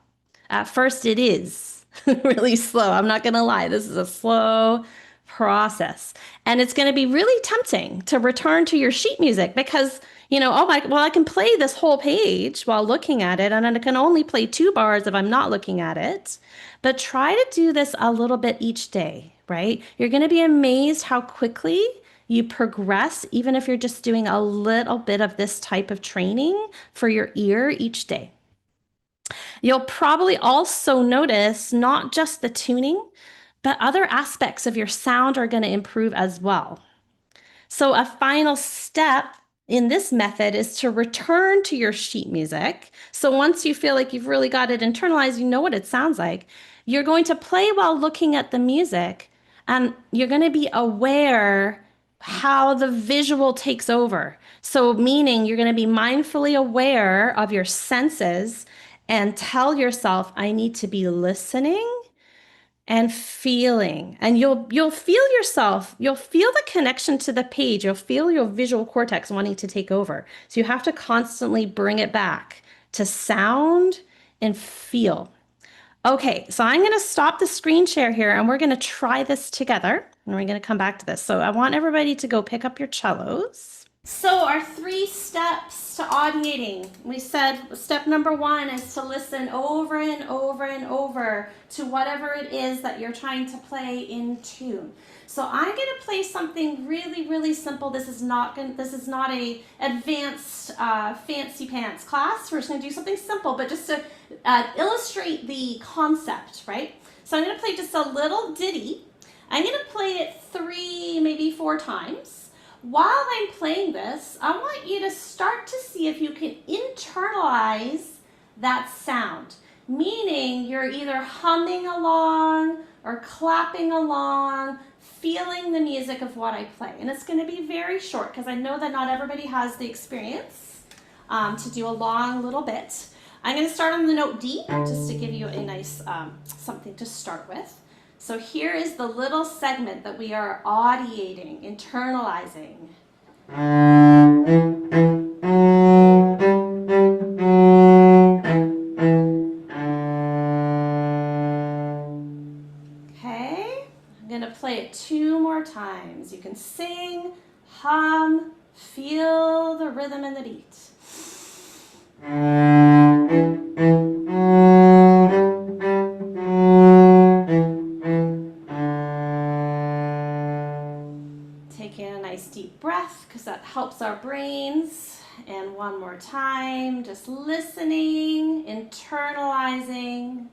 At first, it is really slow. I'm not going to lie. This is a slow process. And it's going to be really tempting to return to your sheet music because, I can play this whole page while looking at it, and I can only play 2 bars if I'm not looking at it. But try to do this a little bit each day, right? You're going to be amazed how quickly you progress, even if you're just doing a little bit of this type of training for your ear each day. You'll probably also notice not just the tuning, but other aspects of your sound are going to improve as well. So a final step in this method is to return to your sheet music. So once you feel like you've really got it internalized, you know what it sounds like, you're going to play while looking at the music, and you're going to be aware how the visual takes over. So meaning you're going to be mindfully aware of your senses and tell yourself, I need to be listening and feeling. And you'll feel yourself, you'll feel the connection to the page, you'll feel your visual cortex wanting to take over. So you have to constantly bring it back to sound and feel. Okay, so I'm going to stop the screen share here and we're going to try this together. And we're going to come back to this. So I want everybody to go pick up your cellos. So our 3 steps to audiating. We said step number 1 is to listen over and over and over to whatever it is that you're trying to play in tune. So I'm going to play something really, really simple. This is not a advanced fancy pants class. We're just going to do something simple, but just to illustrate the concept, right? So I'm going to play just a little ditty. I'm going to play it 3, maybe 4 times. While I'm playing this, I want you to start to see if you can internalize that sound, meaning you're either humming along or clapping along, feeling the music of what I play. And it's going to be very short because I know that not everybody has the experience to do a long little bit. I'm going to start on the note D just to give you a nice something to start with. So here is the little segment that we are audiating, internalizing. Okay, I'm going to play it 2 more times. You can sing, hum, feel the rhythm and the beat. Taking a nice deep breath because that helps our brains. And one more time, just listening, internalizing.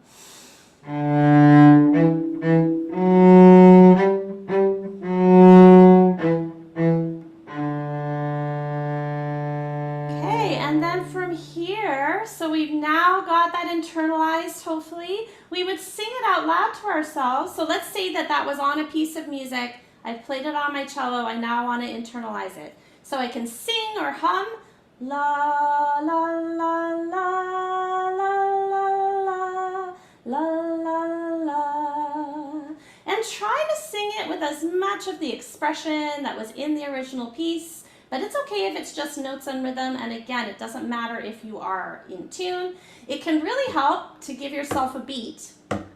Okay, and then from here, so we've now got that internalized, hopefully, we would sing it out loud to ourselves. So let's say that that was on a piece of music. I've played it on my cello. I now want to internalize it. So I can sing or hum, la, la, la, la, la, la, la, la, la, and try to sing it with as much of the expression that was in the original piece. But it's okay if it's just notes and rhythm, and again, it doesn't matter if you are in tune. It can really help to give yourself a beat,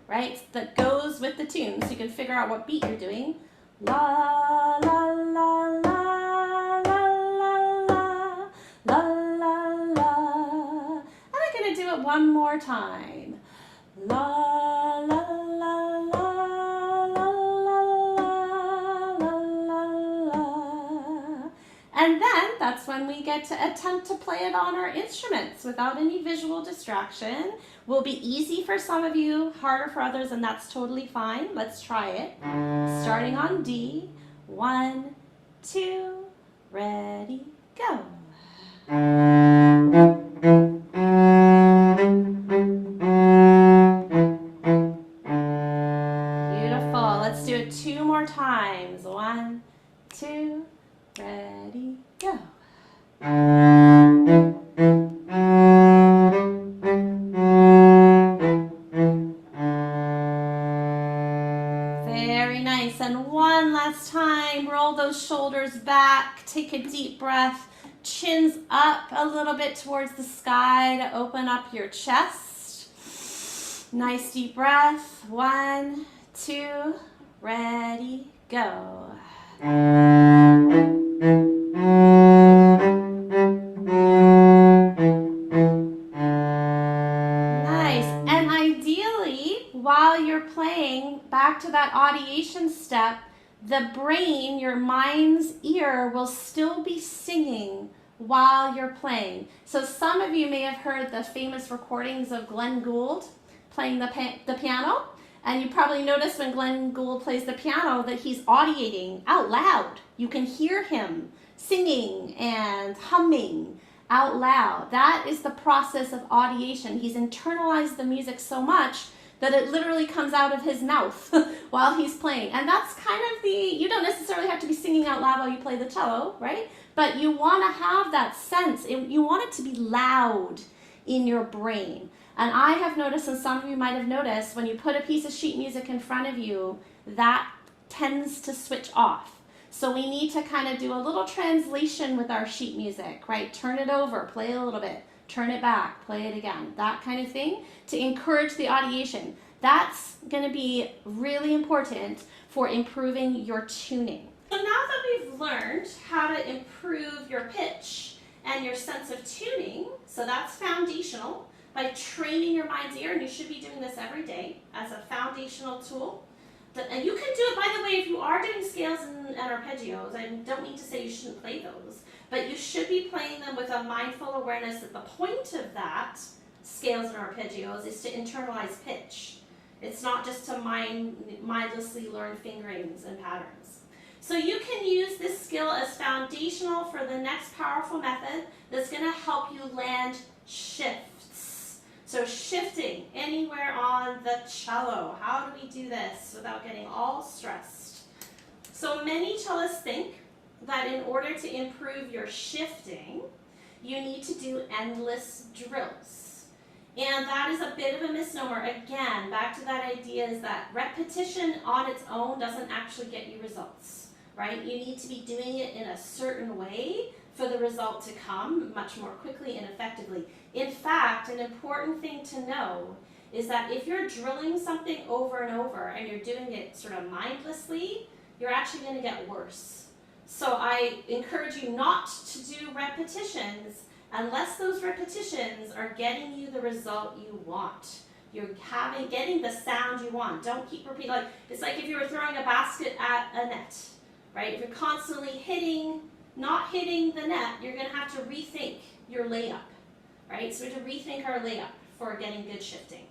right, that goes with the tune, so you can figure out what beat you're doing. La, la, la, la, la, la, la, la, la, la. And I'm going to do it one more time. La, la, la, la, la, la, la, la, la. And then that's when we get to attempt to play it on our instruments without any visual distraction. Will be easy for some of you, harder for others, and that's totally fine. Let's try it. Starting on D. 1, 2, ready, go. Beautiful. Let's do it 2 more times. 1, 2, ready, go. Very nice. And one last time, roll those shoulders back, take a deep breath, chins up a little bit towards the sky to open up your chest. Nice deep breath. 1, 2, ready, go. Nice. And ideally, while you're playing, back to that audiation step, the brain, your mind's ear, will still be singing while you're playing. So some of you may have heard the famous recordings of Glenn Gould playing the piano. And you probably noticed when Glenn Gould plays the piano that he's audiating out loud. You can hear him singing and humming out loud. That is the process of audiation. He's internalized the music so much that it literally comes out of his mouth while he's playing. And that's kind of you don't necessarily have to be singing out loud while you play the cello, right? But you want to have that sense. You want it to be loud in your brain. And I have noticed, and some of you might have noticed, when you put a piece of sheet music in front of you, that tends to switch off. So we need to kind of do a little translation with our sheet music, right? Turn it over, play a little bit, turn it back, play it again, that kind of thing to encourage the audiation. That's going to be really important for improving your tuning. So now that we've learned how to improve your pitch and your sense of tuning, so that's foundational, by training your mind's ear, and you should be doing this every day as a foundational tool. And you can do it, by the way, if you are doing scales and arpeggios. I don't mean to say you shouldn't play those, but you should be playing them with a mindful awareness that the point of that, scales and arpeggios, is to internalize pitch. It's not just to mindlessly learn fingerings and patterns. So you can use this skill as foundational for the next powerful method that's going to help you land shifts. So shifting anywhere on the cello. How do we do this without getting all stressed? So many cellists think that in order to improve your shifting, you need to do endless drills. And that is a bit of a misnomer. Again, back to that idea is that repetition on its own doesn't actually get you results, right? You need to be doing it in a certain way for the result to come much more quickly and effectively. In fact, an important thing to know is that if you're drilling something over and over and you're doing it sort of mindlessly, you're actually going to get worse. So I encourage you not to do repetitions unless those repetitions are getting you the result you want. You're getting the sound you want. Don't keep repeating. It's like if you were throwing a basket at a net, right? If you're constantly not hitting the net, you're going to have to rethink your layup, right? So we have to rethink our layup for getting good shifting.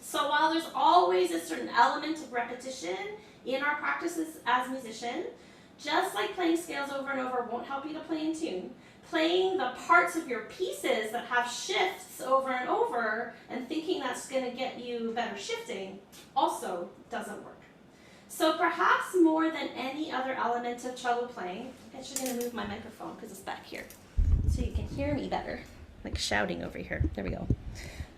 So while there's always a certain element of repetition in our practices as musicians, just like playing scales over and over won't help you to play in tune, playing the parts of your pieces that have shifts over and over and thinking that's going to get you better shifting also doesn't work. So perhaps more than any other element of cello playing, I'm actually going to move my microphone because it's back here so you can hear me better, like shouting over here. There we go.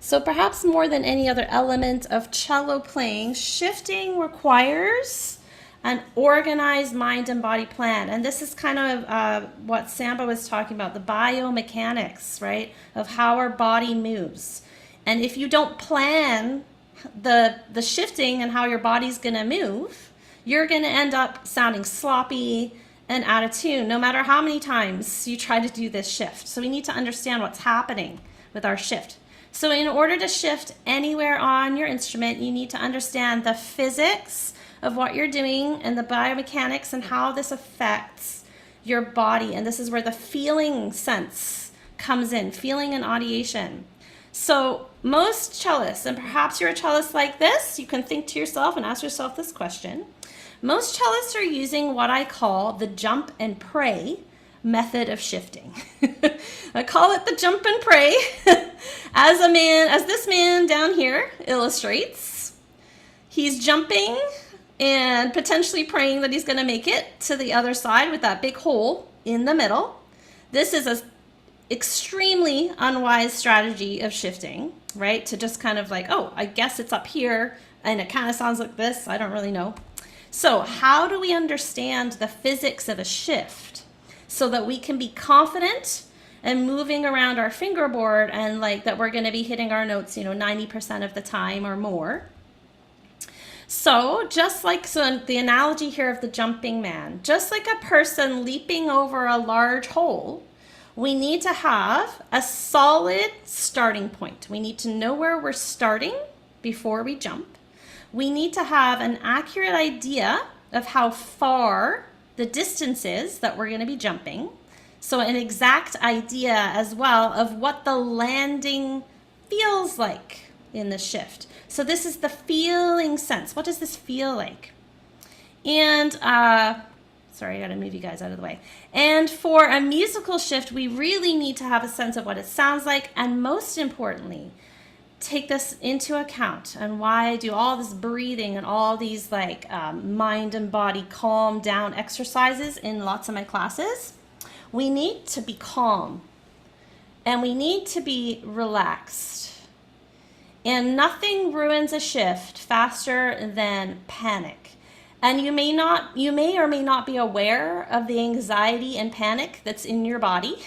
So perhaps more than any other element of cello playing, shifting requires an organized mind and body plan. And this is kind of what Samba was talking about, the biomechanics, right, of how our body moves. And if you don't plan the shifting and how your body's going to move, you're going to end up sounding sloppy and out of tune, no matter how many times you try to do this shift. So we need to understand what's happening with our shift. So in order to shift anywhere on your instrument, you need to understand the physics of what you're doing and the biomechanics and how this affects your body. And this is where the feeling sense comes in, feeling and audiation. So most cellists, and perhaps you're a cellist like this, you can think to yourself and ask yourself this question. Most cellists are using what I call the jump and pray method of shifting. I call it the jump and pray as this man down here illustrates. He's jumping and potentially praying that he's going to make it to the other side with that big hole in the middle. This is an extremely unwise strategy of shifting, right? To just kind of like, oh, I guess it's up here and it kind of sounds like this. I don't really know. So how do we understand the physics of a shift so that we can be confident and moving around our fingerboard and like that we're going to be hitting our notes, 90% of the time or more? So the analogy here of the jumping man, just like a person leaping over a large hole, we need to have a solid starting point. We need to know where we're starting before we jump. We need to have an accurate idea of how far the distance is that we're going to be jumping. So an exact idea as well of what the landing feels like in the shift. So this is the feeling sense. What does this feel like? And, sorry, I gotta move you guys out of the way. And for a musical shift, we really need to have a sense of what it sounds like. And most importantly, take this into account. And why I do all this breathing and all these mind and body calm down exercises in lots of my classes. We need to be calm and we need to be relaxed. And nothing ruins a shift faster than panic. And you may or may not be aware of the anxiety and panic that's in your body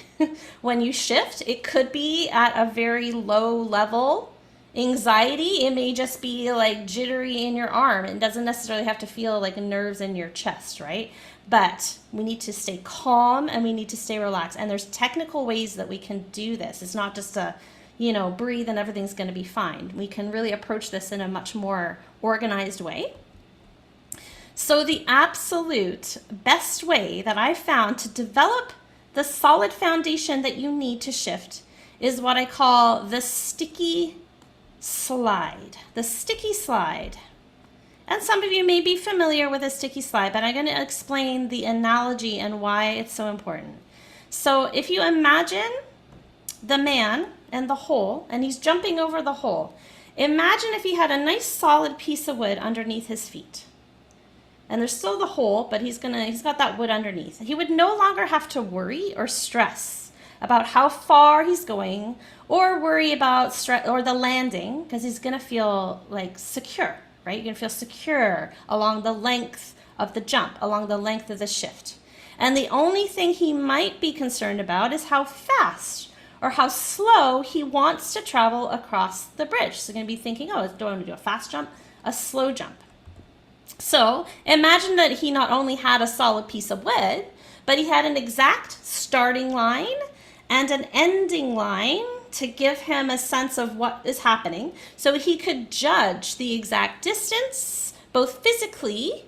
when you shift. It could be at a very low level anxiety. It may just be like jittery in your arm. It doesn't necessarily have to feel like nerves in your chest, right? But we need to stay calm and we need to stay relaxed. And there's technical ways that we can do this. It's not just a breathe and everything's going to be fine. We can really approach this in a much more organized way. So the absolute best way that I found to develop the solid foundation that you need to shift is what I call the sticky slide, the sticky slide. And some of you may be familiar with a sticky slide, but I'm going to explain the analogy and why it's so important. So if you imagine the man and the hole, and he's jumping over the hole, imagine if he had a nice solid piece of wood underneath his feet. And there's still the hole, but he's got that wood underneath. He would no longer have to worry or stress about how far he's going, or worry about the landing, because he's going to feel like secure, right? You're going to feel secure along the length of the jump, along the length of the shift. And the only thing he might be concerned about is how fast or how slow he wants to travel across the bridge. So you're going to be thinking, oh, do I want to do a fast jump, a slow jump? So imagine that he not only had a solid piece of wood, but he had an exact starting line and an ending line to give him a sense of what is happening, so he could judge the exact distance, both physically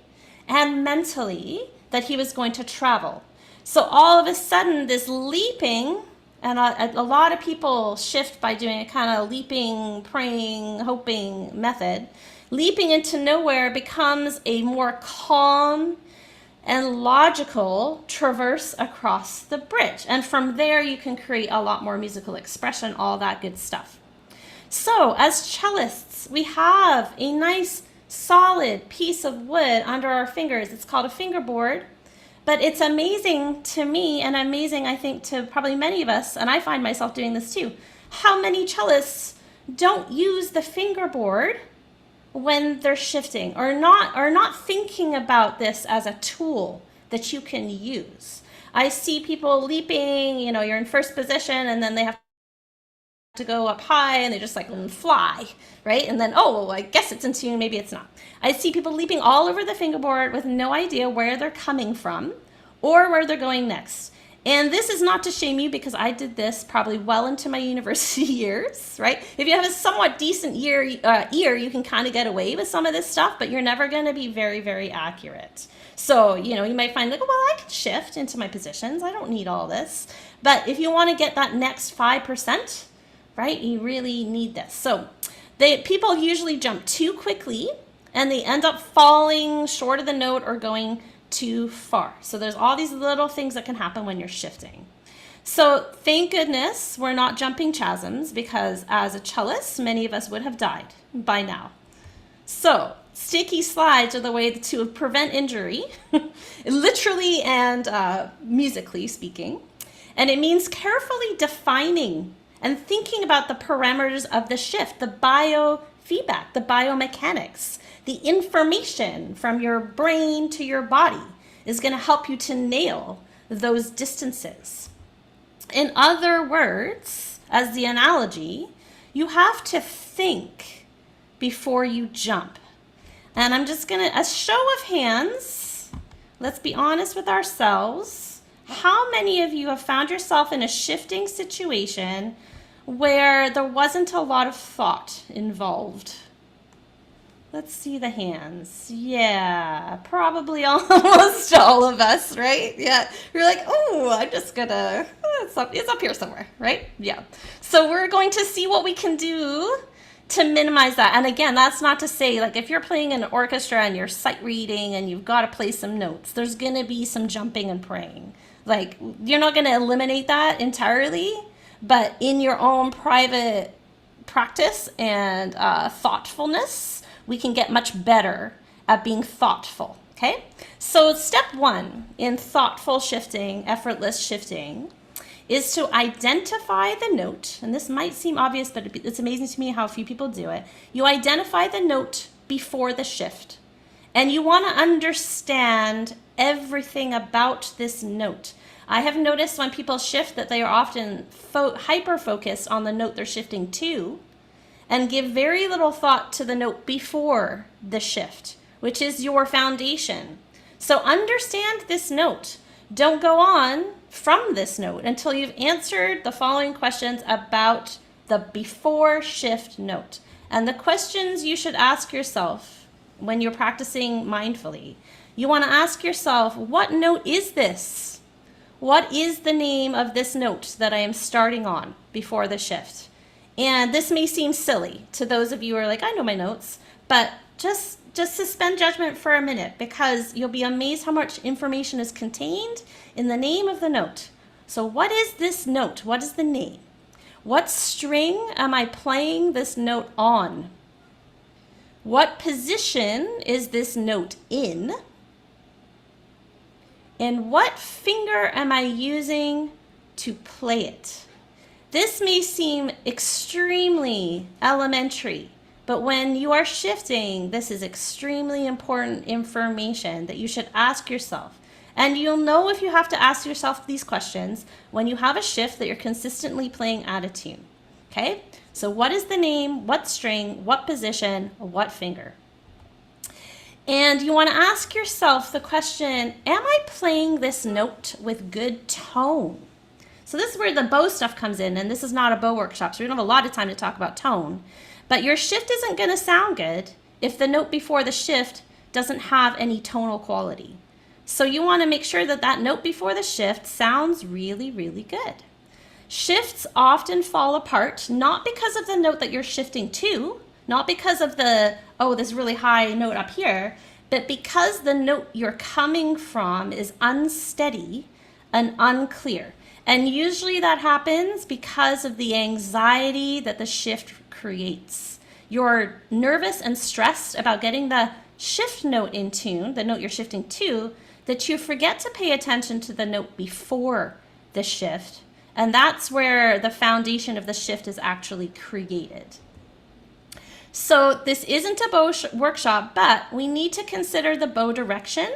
and mentally, that he was going to travel. So all of a sudden, this leaping, and a lot of people shift by doing a kind of leaping, praying, hoping method. Leaping into nowhere becomes a more calm and logical traverse across the bridge. And from there, you can create a lot more musical expression, all that good stuff. So as cellists, we have a nice solid piece of wood under our fingers. It's called a fingerboard, but it's amazing to me, and amazing, I think, to probably many of us, and I find myself doing this too, how many cellists don't use the fingerboard when they're shifting, or not thinking about this as a tool that you can use. I see people leaping, you're in first position, and then they have to go up high, and they just like fly, right? And then, oh, I guess it's in tune, maybe it's not. I see people leaping all over the fingerboard with no idea where they're coming from or where they're going next. And this is not to shame you, because I did this probably well into my university years, right? If you have a somewhat decent ear, you can kind of get away with some of this stuff, but you're never going to be very, very accurate. So, you might find like, well, I can shift into my positions. I don't need all this. But if you want to get that next 5%, right, you really need this. So people usually jump too quickly, and they end up falling short of the note or going too far. So there's all these little things that can happen when you're shifting. So thank goodness we're not jumping chasms, because as a cellist, many of us would have died by now. So sticky slides are the way to prevent injury, literally and musically speaking. And it means carefully defining and thinking about the parameters of the shift, the biofeedback, the biomechanics. The information from your brain to your body is going to help you to nail those distances. In other words, as the analogy, you have to think before you jump. And I'm just going to, a show of hands, let's be honest with ourselves. How many of you have found yourself in a shifting situation where there wasn't a lot of thought involved? Let's see the hands. Yeah, probably almost all of us, right? Yeah, you're like, oh, I'm just gonna, it's up here somewhere, right? Yeah. So we're going to see what we can do to minimize that. And again, that's not to say, like, if you're playing an orchestra and you're sight reading and you've got to play some notes, there's gonna be some jumping and praying. Like, you're not gonna eliminate that entirely, but in your own private practice and thoughtfulness, we can get much better at being thoughtful, okay? So step 1 in thoughtful shifting, effortless shifting, is to identify the note. And this might seem obvious, but it's amazing to me how few people do it. You identify the note before the shift, and you want to understand everything about this note. I have noticed when people shift that they are often hyper-focused on the note they're shifting to, and give very little thought to the note before the shift, which is your foundation. So understand this note. Don't go on from this note until you've answered the following questions about the before shift note. And the questions you should ask yourself when you're practicing mindfully, you want to ask yourself, what note is this? What is the name of this note that I am starting on before the shift? And this may seem silly to those of you who are like, I know my notes, but just suspend judgment for a minute, because you'll be amazed how much information is contained in the name of the note. So what is this note? What is the name? What string am I playing this note on? What position is this note in? And what finger am I using to play it? This may seem extremely elementary, but when you are shifting, this is extremely important information that you should ask yourself. And you'll know if you have to ask yourself these questions when you have a shift that you're consistently playing out of tune. Okay? So what is the name, what string, what position, what finger? And you want to ask yourself the question, am I playing this note with good tone? So this is where the bow stuff comes in, and this is not a bow workshop, so we don't have a lot of time to talk about tone. But your shift isn't going to sound good if the note before the shift doesn't have any tonal quality. So you want to make sure that that note before the shift sounds really, really good. Shifts often fall apart, not because of the note that you're shifting to, not because of the, oh, this really high note up here, but because the note you're coming from is unsteady and unclear. And usually that happens because of the anxiety that the shift creates. You're nervous and stressed about getting the shift note in tune, the note you're shifting to, that you forget to pay attention to the note before the shift. And that's where the foundation of the shift is actually created. So this isn't a bow workshop, but we need to consider the bow direction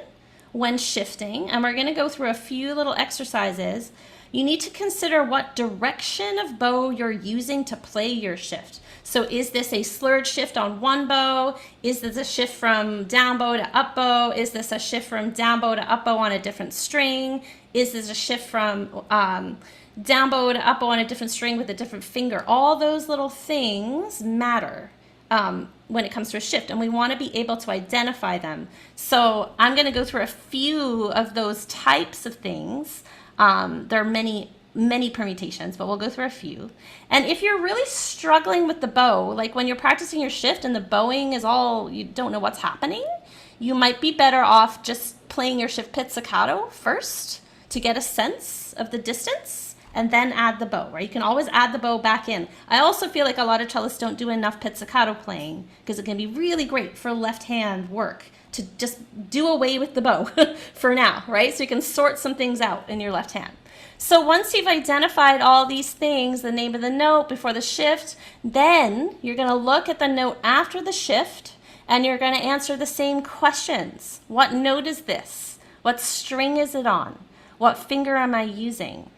when shifting. And we're going to go through a few little exercises. You need to consider what direction of bow you're using to play your shift. So is this a slurred shift on one bow? Is this a shift from down bow to up bow? Is this a shift from down bow to up bow on a different string? Is this a shift from down bow to up bow on a different string with a different finger? All those little things matter when it comes to a shift, and we want to be able to identify them. So I'm going to go through a few of those types of things. There are many permutations, but we'll go through a few. And if you're really struggling with the bow, like when you're practicing your shift and the bowing is all, you don't know what's happening, you might be better off just playing your shift pizzicato first to get a sense of the distance, and then add the bow, right? You can always add the bow back in. I also feel like a lot of cellists don't do enough pizzicato playing, because it can be really great for left hand work to just do away with the bow for now, right? So you can sort some things out in your left hand. So once you've identified all these things, the name of the note before the shift, then you're going to look at the note after the shift, and you're going to answer the same questions. What note is this? What string is it on? What finger am I using?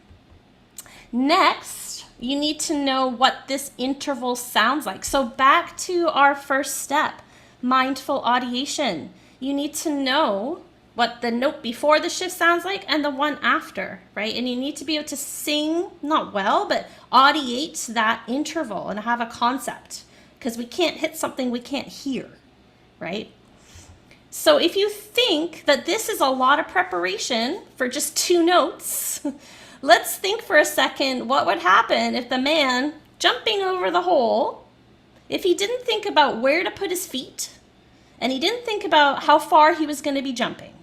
Next, you need to know what this interval sounds like. So back to our first step, mindful audiation. You need to know what the note before the shift sounds like and the one after, right? And you need to be able to sing, not well, but audiate that interval and have a concept, because we can't hit something we can't hear, right? So if you think that this is a lot of preparation for just two notes, let's think for a second what would happen if the man jumping over the hole, if he didn't think about where to put his feet, and he didn't think about how far he was going to be jumping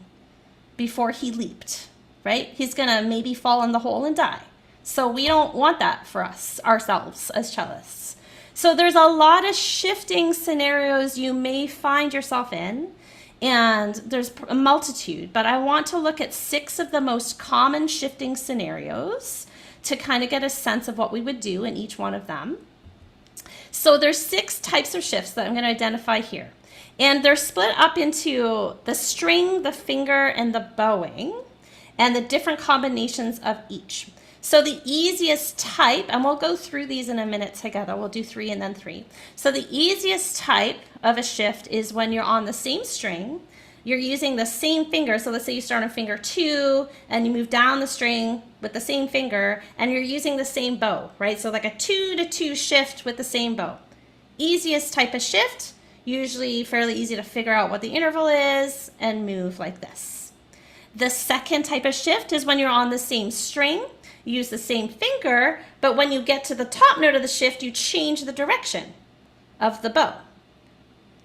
before he leaped, right? He's going to maybe fall in the hole and die. So we don't want that for ourselves as cellists. So there's a lot of shifting scenarios you may find yourself in, and there's a multitude, but I want to look at 6 of the most common shifting scenarios to kind of get a sense of what we would do in each one of them. So there's 6 types of shifts that I'm going to identify here. And they're split up into the string, the finger, and the bowing, and the different combinations of each. So the easiest type, and we'll go through these in a minute together, we'll do 3 and then 3. So the easiest type of a shift is when you're on the same string, you're using the same finger. So let's say you start on finger 2 and you move down the string with the same finger, and you're using the same bow, right? So like a 2 to 2 shift with the same bow. Easiest type of shift, usually fairly easy to figure out what the interval is and move like this. The second type of shift is when you're on the same string. You use the same finger, but when you get to the top note of the shift, you change the direction of the bow.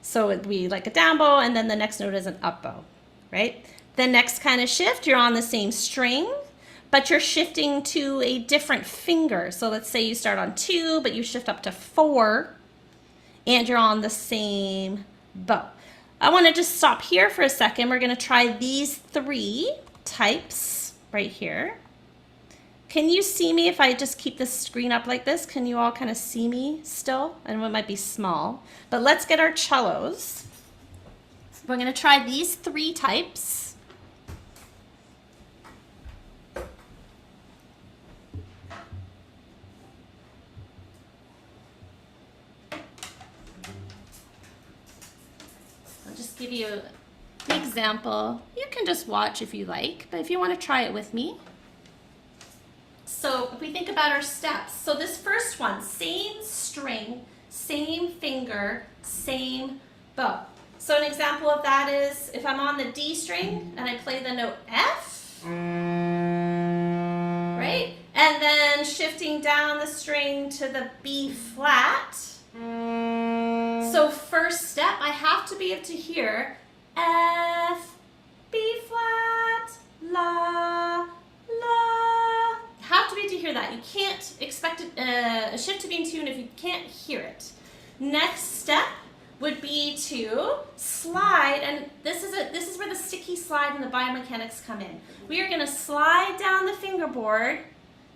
So it'd be like a down bow, and then the next note is an up bow, right? The next kind of shift, you're on the same string, but you're shifting to a different finger. So let's say you start on 2, but you shift up to 4, and you're on the same bow. I want to just stop here for a second. We're going to try these 3 types right here. Can you see me if I just keep the screen up like this? Can you all kind of see me still? I know it might be small, but let's get our cellos. We're going to try these 3 types. I'll just give you an example. You can just watch if you like, but if you want to try it with me. So if we think about our steps, so this first one, same string, same finger, same bow. So an example of that is if I'm on the D string and I play the note F, right? And then shifting down the string to the B flat. So first step, I have to be able to hear F, B flat, La, La. Have to be able to hear that. You can't expect a shift to be in tune if you can't hear it. Next step would be to slide, and this is where the sticky slide and the biomechanics come in. We are going to slide down the fingerboard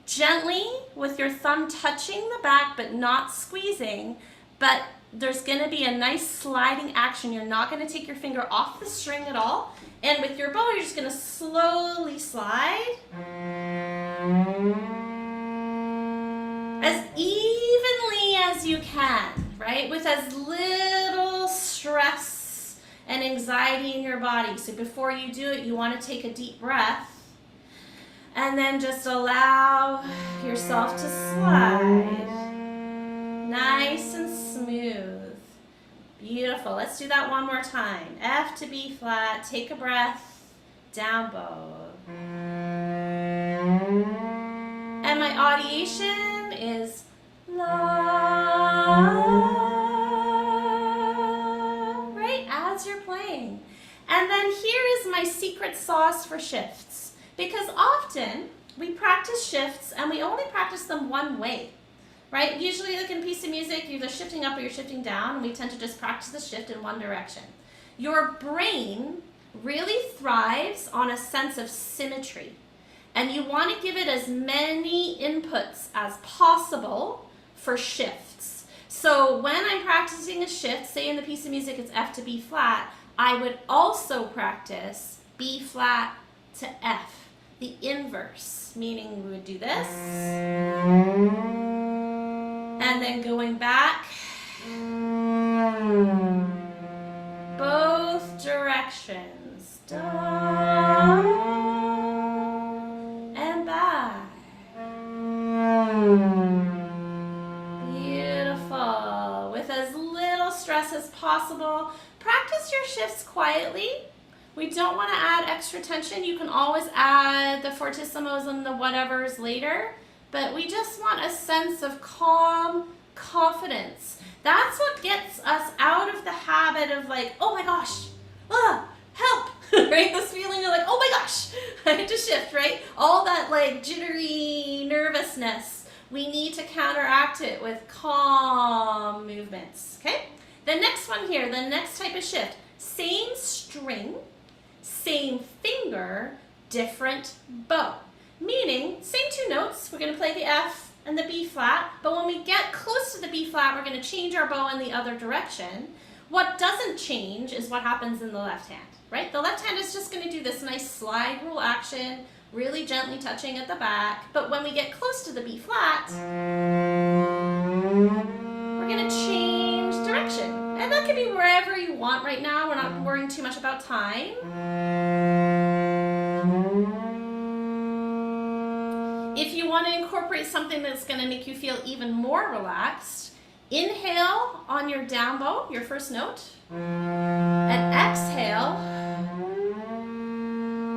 gently with your thumb touching the back but not squeezing, but there's going to be a nice sliding action. You're not going to take your finger off the string at all, and with your bow you're just going to slowly slide as evenly as you can, right? With as little stress and anxiety in your body. So before you do it, you want to take a deep breath and then just allow yourself to slide. Nice and smooth. Beautiful. Let's do that one more time. F to B flat, take a breath, down bow. And my audiation is La, right, as you're playing. And then here is my secret sauce for shifts, because often we practice shifts and we only practice them one way, right? Usually like in a piece of music, you're either shifting up or you're shifting down, and we tend to just practice the shift in one direction. Your brain really thrives on a sense of symmetry, and you want to give it as many inputs as possible for shifts. So when I'm practicing a shift, say in the piece of music it's F to B flat, I would also practice B flat to F, the inverse, meaning we would do this, and then going back, both directions, down and back. Beautiful. With as little stress as possible. Practice your shifts quietly. We don't want to add extra tension. You can always add the fortissimos and the whatevers later, but we just want a sense of calm confidence. That's what gets us out of the habit of like, oh my gosh, help, right? This feeling of like, oh my gosh, I have to shift, right? All that like jittery nervousness. We need to counteract it with calm movements, okay? The next one here, the next type of shift, same string, same finger, different bow. Meaning, same 2 notes, we're going to play the F and the B flat, but when we get close to the B flat, we're going to change our bow in the other direction. What doesn't change is what happens in the left hand, right? The left hand is just going to do this nice slide rule action, really gently touching at the back, but when we get close to the B flat, we're going to change direction. And that can be wherever you want right now. We're not worrying too much about time. If you want to incorporate something that's going to make you feel even more relaxed, inhale on your down bow, your first note, and exhale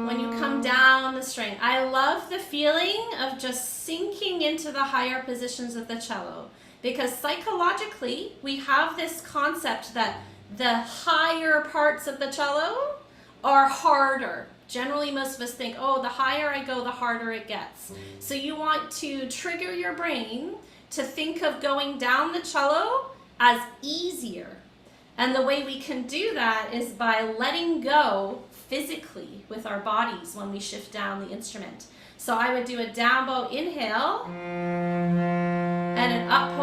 when you come going down the string. I love the feeling of just sinking into the higher positions of the cello, because psychologically we have this concept that the higher parts of the cello are harder. Generally, most of us think, oh, the higher I go, the harder it gets. So you want to trigger your brain to think of going down the cello as easier. And the way we can do that is by letting go physically with our bodies when we shift down the instrument. So I would do a down bow inhale and an up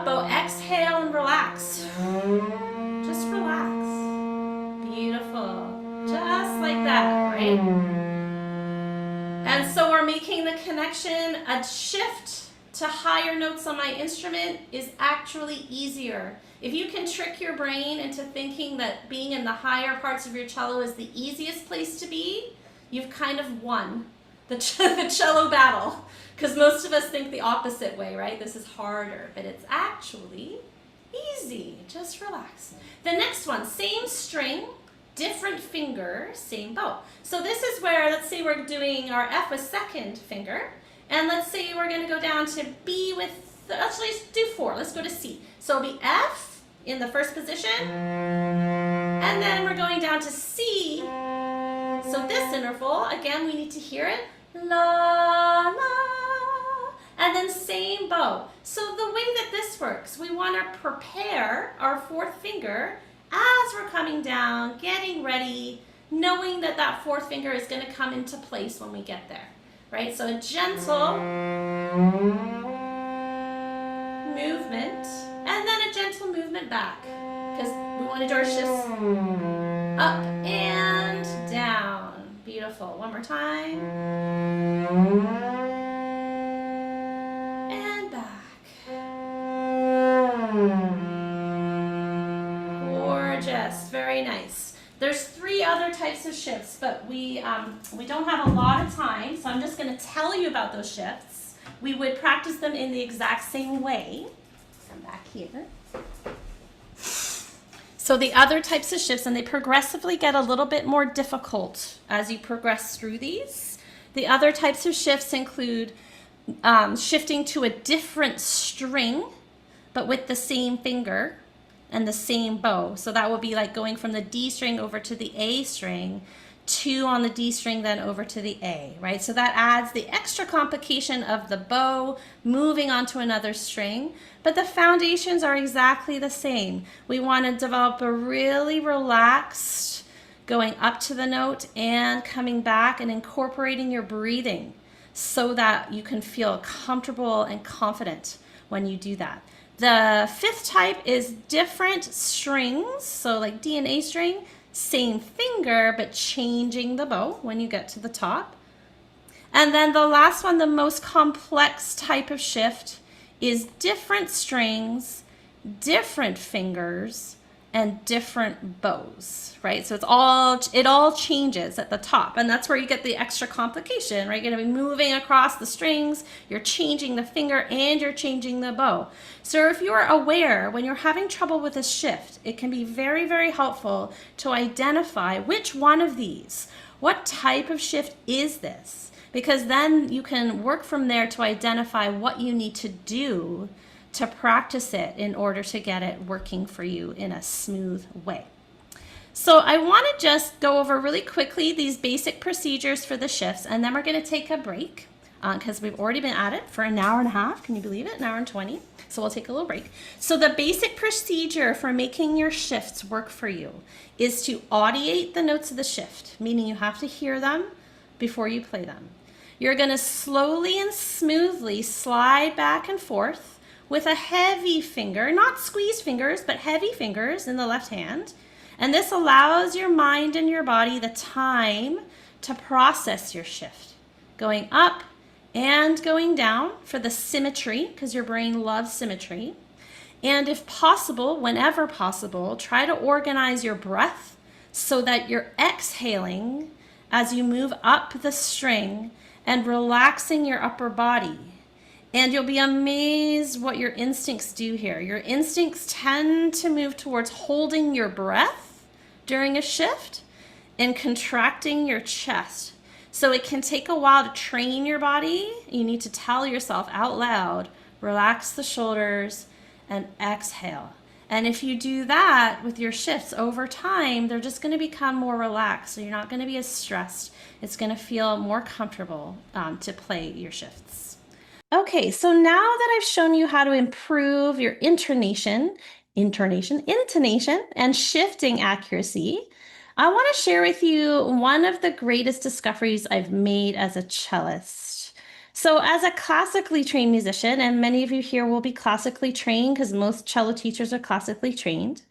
bow exhale and relax. Just relax. Beautiful. Just like that, right? And so we're making the connection. A shift to higher notes on my instrument is actually easier. If you can trick your brain into thinking that being in the higher parts of your cello is the easiest place to be, you've kind of won the cello battle. Because most of us think the opposite way, right? This is harder, but it's actually easy. Just relax. The next one, same string, different finger, same bow. So this is where, let's say we're doing our F with second finger, and let's say we're going to go down to B with, actually let's do 4. Let's go to C. So it'll be F in the first position, and then we're going down to C. So this interval, again, we need to hear it. La, la, and then same bow. So the way that this works, we want to prepare our fourth finger as we're coming down, getting ready, knowing that that fourth finger is going to come into place when we get there, right? So a gentle movement, and then a gentle movement back, because we want to do our shifts up and down. Beautiful. One more time. And back. Gorgeous. Very nice. There's 3 other types of shifts, but we don't have a lot of time, so I'm just going to tell you about those shifts. We would practice them in the exact same way. Come back here. So the other types of shifts, and they progressively get a little bit more difficult as you progress through these. The other types of shifts include shifting to a different string, but with the same finger and the same bow. So that would be like going from the D string over to the A string, 2 on the D string, then over to the A, right? So that adds the extra complication of the bow moving onto another string, but the foundations are exactly the same. We want to develop a really relaxed going up to the note and coming back and incorporating your breathing so that you can feel comfortable and confident when you do that. The 5th type is different strings, so like D and A string, same finger, but changing the bow when you get to the top. And then the last one, the most complex type of shift, is different strings, different fingers, and different bows, right? So it all changes at the top, and that's where you get the extra complication, right? You're gonna be moving across the strings, you're changing the finger, and you're changing the bow. So if you're aware when you're having trouble with a shift, it can be very, very helpful to identify which one of these, what type of shift is this? Because then you can work from there to identify what you need to do to practice it in order to get it working for you in a smooth way. So I want to just go over really quickly these basic procedures for the shifts, and then we're going to take a break because we've already been at it for an hour and a half. Can you believe it? An hour and 20. So we'll take a little break. So the basic procedure for making your shifts work for you is to audiate the notes of the shift, meaning you have to hear them before you play them. You're going to slowly and smoothly slide back and forth with a heavy finger, not squeeze fingers, but heavy fingers in the left hand. And this allows your mind and your body the time to process your shift, going up and going down for the symmetry, because your brain loves symmetry. And if possible, whenever possible, try to organize your breath so that you're exhaling as you move up the string and relaxing your upper body. And you'll be amazed what your instincts do here. Your instincts tend to move towards holding your breath during a shift and contracting your chest. So it can take a while to train your body. You need to tell yourself out loud, relax the shoulders and exhale. And if you do that with your shifts over time, they're just going to become more relaxed. So you're not going to be as stressed. It's going to feel more comfortable to play your shifts. Okay, so now that I've shown you how to improve your intonation, and shifting accuracy, I want to share with you one of the greatest discoveries I've made as a cellist. So, as a classically trained musician, and many of you here will be classically trained because most cello teachers are classically trained,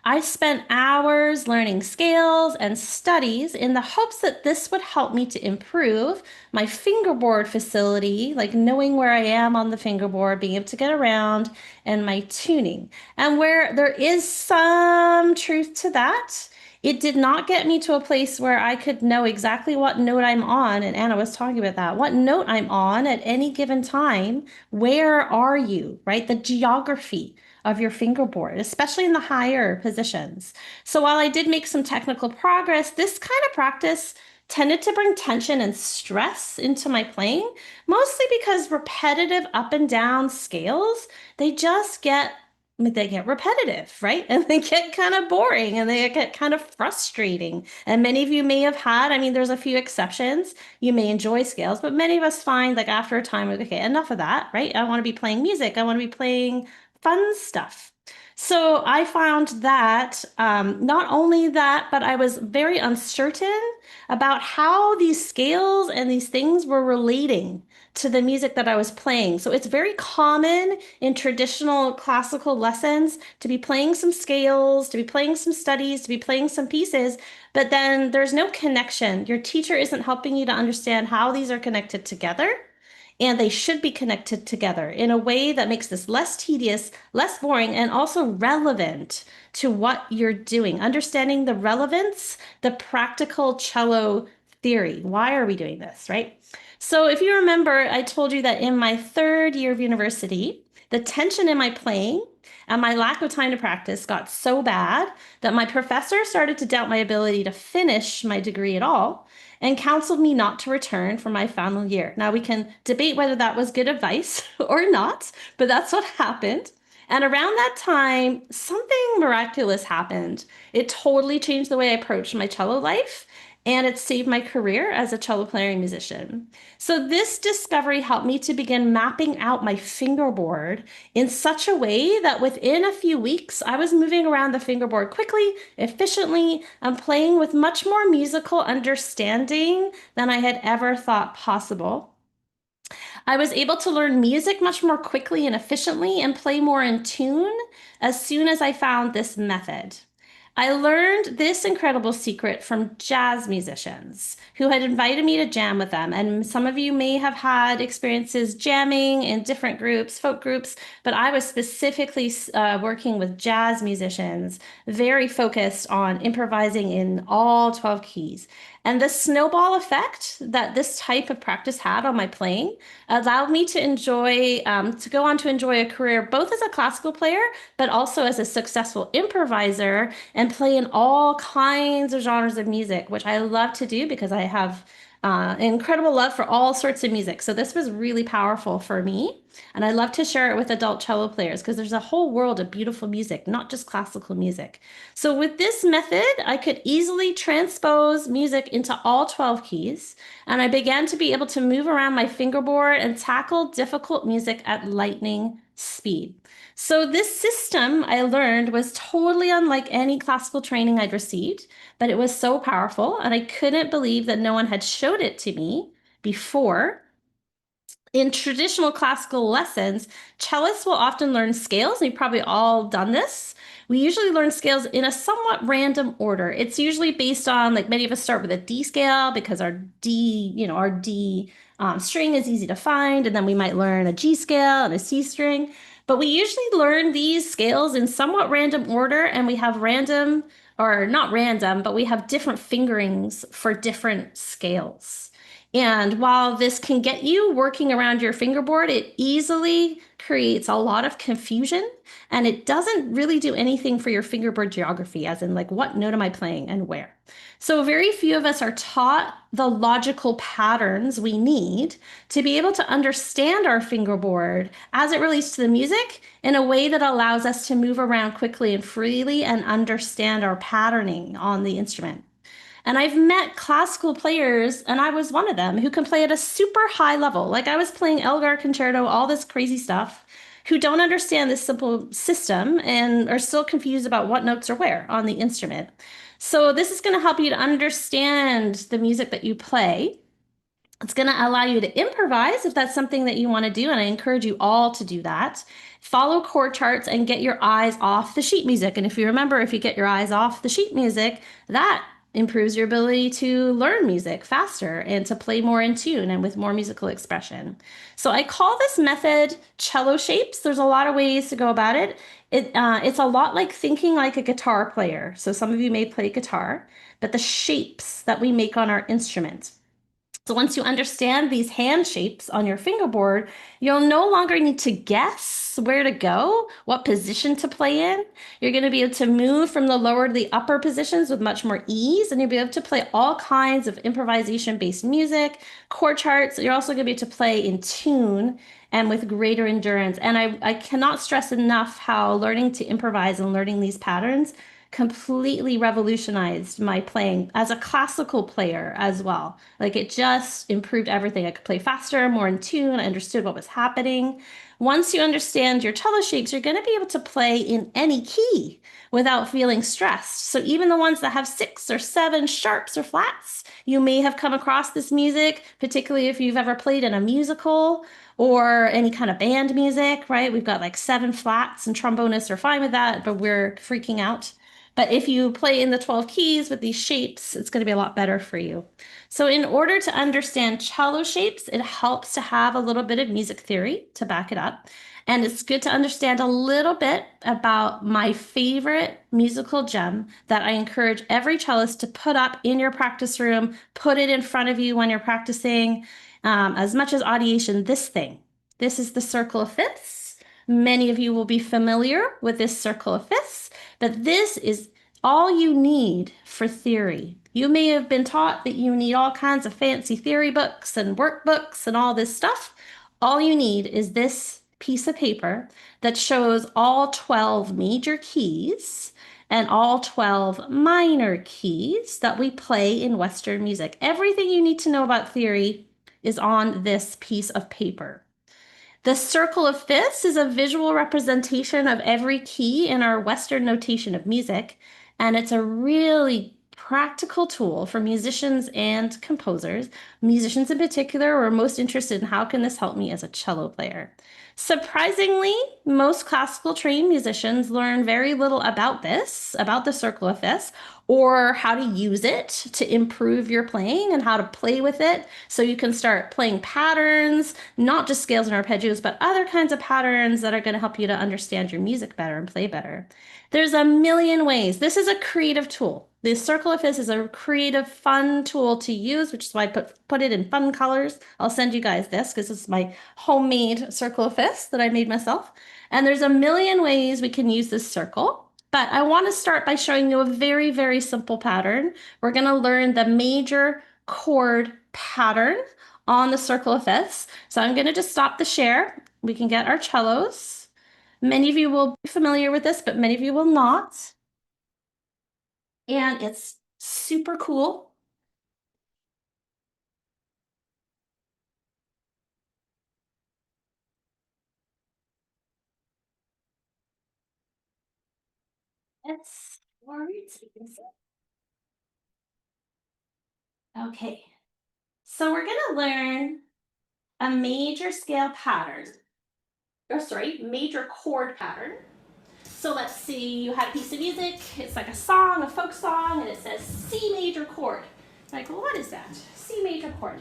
I spent hours learning scales and studies in the hopes that this would help me to improve my fingerboard facility, like knowing where I am on the fingerboard, being able to get around, and my tuning. And where there is some truth to that, it did not get me to a place where I could know exactly what note I'm on. And Anna was talking about that. What note I'm on at any given time. Where are you, right? The geography of your fingerboard, especially in the higher positions. So while I did make some technical progress, this kind of practice tended to bring tension and stress into my playing, mostly because repetitive up and down scales, they just get repetitive, right? And they get kind of boring and they get kind of frustrating. And many of you may have had, I mean, there's a few exceptions. You may enjoy scales, but many of us find like after a time, okay, enough of that, right? I want to be playing music. I want to be playing fun stuff. So I found that not only that, but I was very uncertain about how these scales and these things were relating to the music that I was playing. So it's very common in traditional classical lessons to be playing some scales, to be playing some studies, to be playing some pieces, but then there's no connection. Your teacher isn't helping you to understand how these are connected together. And they should be connected together in a way that makes this less tedious, less boring, and also relevant to what you're doing. Understanding the relevance, the practical cello theory. Why are we doing this, right? So if you remember, I told you that in my third year of university, the tension in my playing and my lack of time to practice got so bad that my professor started to doubt my ability to finish my degree at all and counseled me not to return for my final year. Now, we can debate whether that was good advice or not, but that's what happened. And around that time, something miraculous happened. It totally changed the way I approached my cello life, and it saved my career as a cello playing musician. So this discovery helped me to begin mapping out my fingerboard in such a way that within a few weeks, I was moving around the fingerboard quickly, efficiently, and playing with much more musical understanding than I had ever thought possible. I was able to learn music much more quickly and efficiently and play more in tune as soon as I found this method. I learned this incredible secret from jazz musicians who had invited me to jam with them. And some of you may have had experiences jamming in different groups, folk groups, but I was specifically working with jazz musicians, very focused on improvising in all 12 keys. And the snowball effect that this type of practice had on my playing allowed me to to go on to enjoy a career both as a classical player, but also as a successful improviser and play in all kinds of genres of music, which I love to do because I have an incredible love for all sorts of music. So this was really powerful for me. And I love to share it with adult cello players because there's a whole world of beautiful music, not just classical music. So with this method, I could easily transpose music into all 12 keys, and I began to be able to move around my fingerboard and tackle difficult music at lightning speed. So this system I learned was totally unlike any classical training I'd received, but it was so powerful, and I couldn't believe that no one had showed it to me before. In traditional classical lessons, cellists will often learn scales. You've probably all done this. We usually learn scales in a somewhat random order. It's usually based on, like many of us start with a D scale because our D string is easy to find, and then we might learn a G scale and a C string. But we usually learn these scales in somewhat random order, and we have random, or not random, but we have different fingerings for different scales. And while this can get you working around your fingerboard, it easily creates a lot of confusion and it doesn't really do anything for your fingerboard geography, as in like what note am I playing and where. So very few of us are taught the logical patterns we need to be able to understand our fingerboard as it relates to the music in a way that allows us to move around quickly and freely and understand our patterning on the instrument. And I've met classical players, and I was one of them, who can play at a super high level. Like I was playing Elgar Concerto, all this crazy stuff, who don't understand this simple system and are still confused about what notes are where on the instrument. So this is going to help you to understand the music that you play. It's going to allow you to improvise if that's something that you want to do, and I encourage you all to do that. Follow chord charts and get your eyes off the sheet music. And if you remember, if you get your eyes off the sheet music, that improves your ability to learn music faster and to play more in tune and with more musical expression. So I call this method cello shapes. There's a lot of ways to go about it. It's a lot like thinking like a guitar player. So some of you may play guitar, but the shapes that we make on our instrument. So once you understand these hand shapes on your fingerboard, you'll no longer need to guess where to go, what position to play in. You're going to be able to move from the lower to the upper positions with much more ease, and you'll be able to play all kinds of improvisation-based music, chord charts. You're also going to be able to play in tune and with greater endurance. And I cannot stress enough how learning to improvise and learning these patterns completely revolutionized my playing as a classical player as well. Like it just improved everything. I could play faster, more in tune. I understood what was happening. Once you understand your cello shapes, you're going to be able to play in any key without feeling stressed. So even the ones that have 6 or 7 sharps or flats, you may have come across this music, particularly if you've ever played in a musical or any kind of band music, right? We've got like 7 flats and trombonists are fine with that, but we're freaking out. But if you play in the 12 keys with these shapes, it's going to be a lot better for you. So in order to understand cello shapes, it helps to have a little bit of music theory to back it up. And it's good to understand a little bit about my favorite musical gem that I encourage every cellist to put up in your practice room, put it in front of you when you're practicing, as much as audiation, this thing. This is the circle of fifths. Many of you will be familiar with this circle of fifths, but this is all you need for theory. You may have been taught that you need all kinds of fancy theory books and workbooks and all this stuff. All you need is this piece of paper that shows all 12 major keys and all 12 minor keys that we play in Western music. Everything you need to know about theory is on this piece of paper. The circle of fifths is a visual representation of every key in our Western notation of music, and it's a really practical tool for musicians and composers. Musicians in particular are most interested in how can this help me as a cello player. Surprisingly, most classical trained musicians learn very little about this, about the circle of fifths, or how to use it to improve your playing and how to play with it so you can start playing patterns, not just scales and arpeggios, but other kinds of patterns that are going to help you to understand your music better and play better. There's a million ways. This is a creative tool. The circle of fifths is a creative, fun tool to use, which is why I put it in fun colors. I'll send you guys this because this is my homemade circle of fifths that I made myself. And there's a million ways we can use this circle. But I want to start by showing you a very, very simple pattern. We're going to learn the major chord pattern on the circle of fifths. So I'm going to just stop the share. We can get our cellos. Many of you will be familiar with this, but many of you will not. And it's super cool. It's okay. So we're going to learn a major scale pattern. Or sorry, major chord pattern. So let's see, you had a piece of music, it's like a song, a folk song, and it says C major chord. Like, well, what is that? C major chord.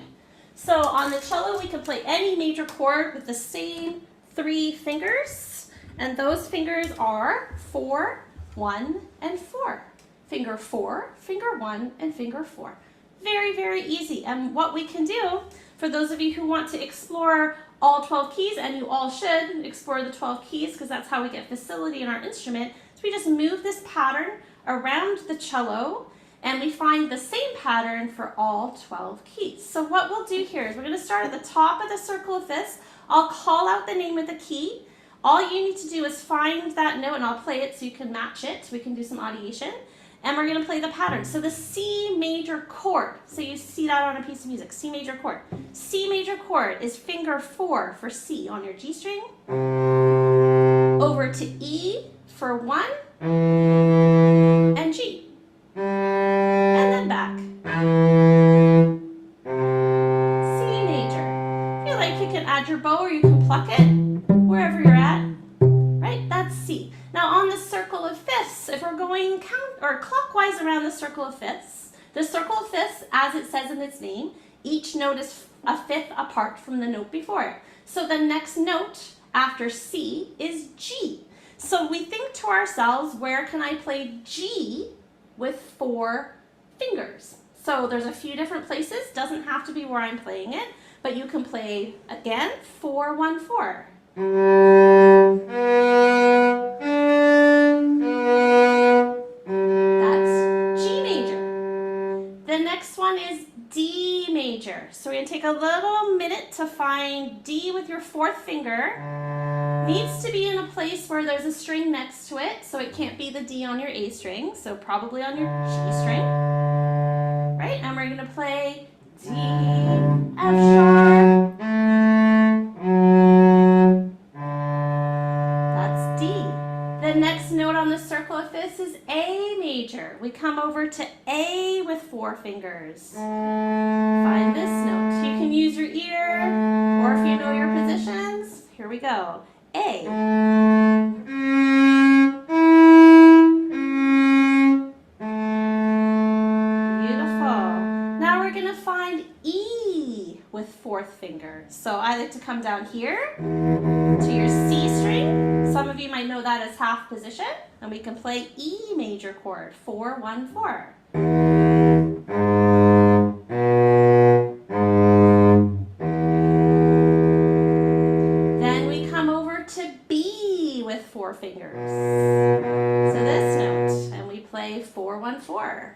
So on the cello, we can play any major chord with the same 3 fingers, and those fingers are 4, 1, and 4. Finger 4, finger 1, and finger 4. Very, very easy. And what we can do, for those of you who want to explore all 12 keys, and you all should explore the 12 keys because that's how we get facility in our instrument, so we just move this pattern around the cello and we find the same pattern for all 12 keys. So what we'll do here is we're going to start at the top of the circle of fifths. I'll call out the name of the key. All you need to do is find that note, and I'll play it so you can match it. We can do some audiation. And we're going to play the pattern. So the C major chord, so you see that on a piece of music, C major chord. C major chord is finger 4 for C on your G string. Over to E for 1 and G. And then back. C major. If you like, you can add your bow or you can pluck it wherever you're at. Right? That's C. Now on the circle of fifths, if we're going clockwise around the circle of fifths, as it says in its name, each note is a fifth apart from the note before it. So the next note after C is G. So we think to ourselves, where can I play G with 4 fingers? So there's a few different places, doesn't have to be where I'm playing it, but you can play, again, 4, 1, 4. That's G major. The next one is D major. So we're going to take a little minute to find D with your 4th finger. Needs to be in a place where there's a string next to it, so it can't be the D on your A string, so probably on your G string. Right? And we're going to play D, F sharp. That's D. The next note on the circle of fifths is A major. We come over to A with 4 fingers. Find this note. You can use your ear, or if you know your positions, here we go. A. Beautiful. Now we're going to find E with 4th finger. So I like to come down here to your C string. Some of you might know that as half position. And we can play E major chord, 4, 1, 4. Then we come over to B with 4 fingers. So this note, and we play 4, 1, 4.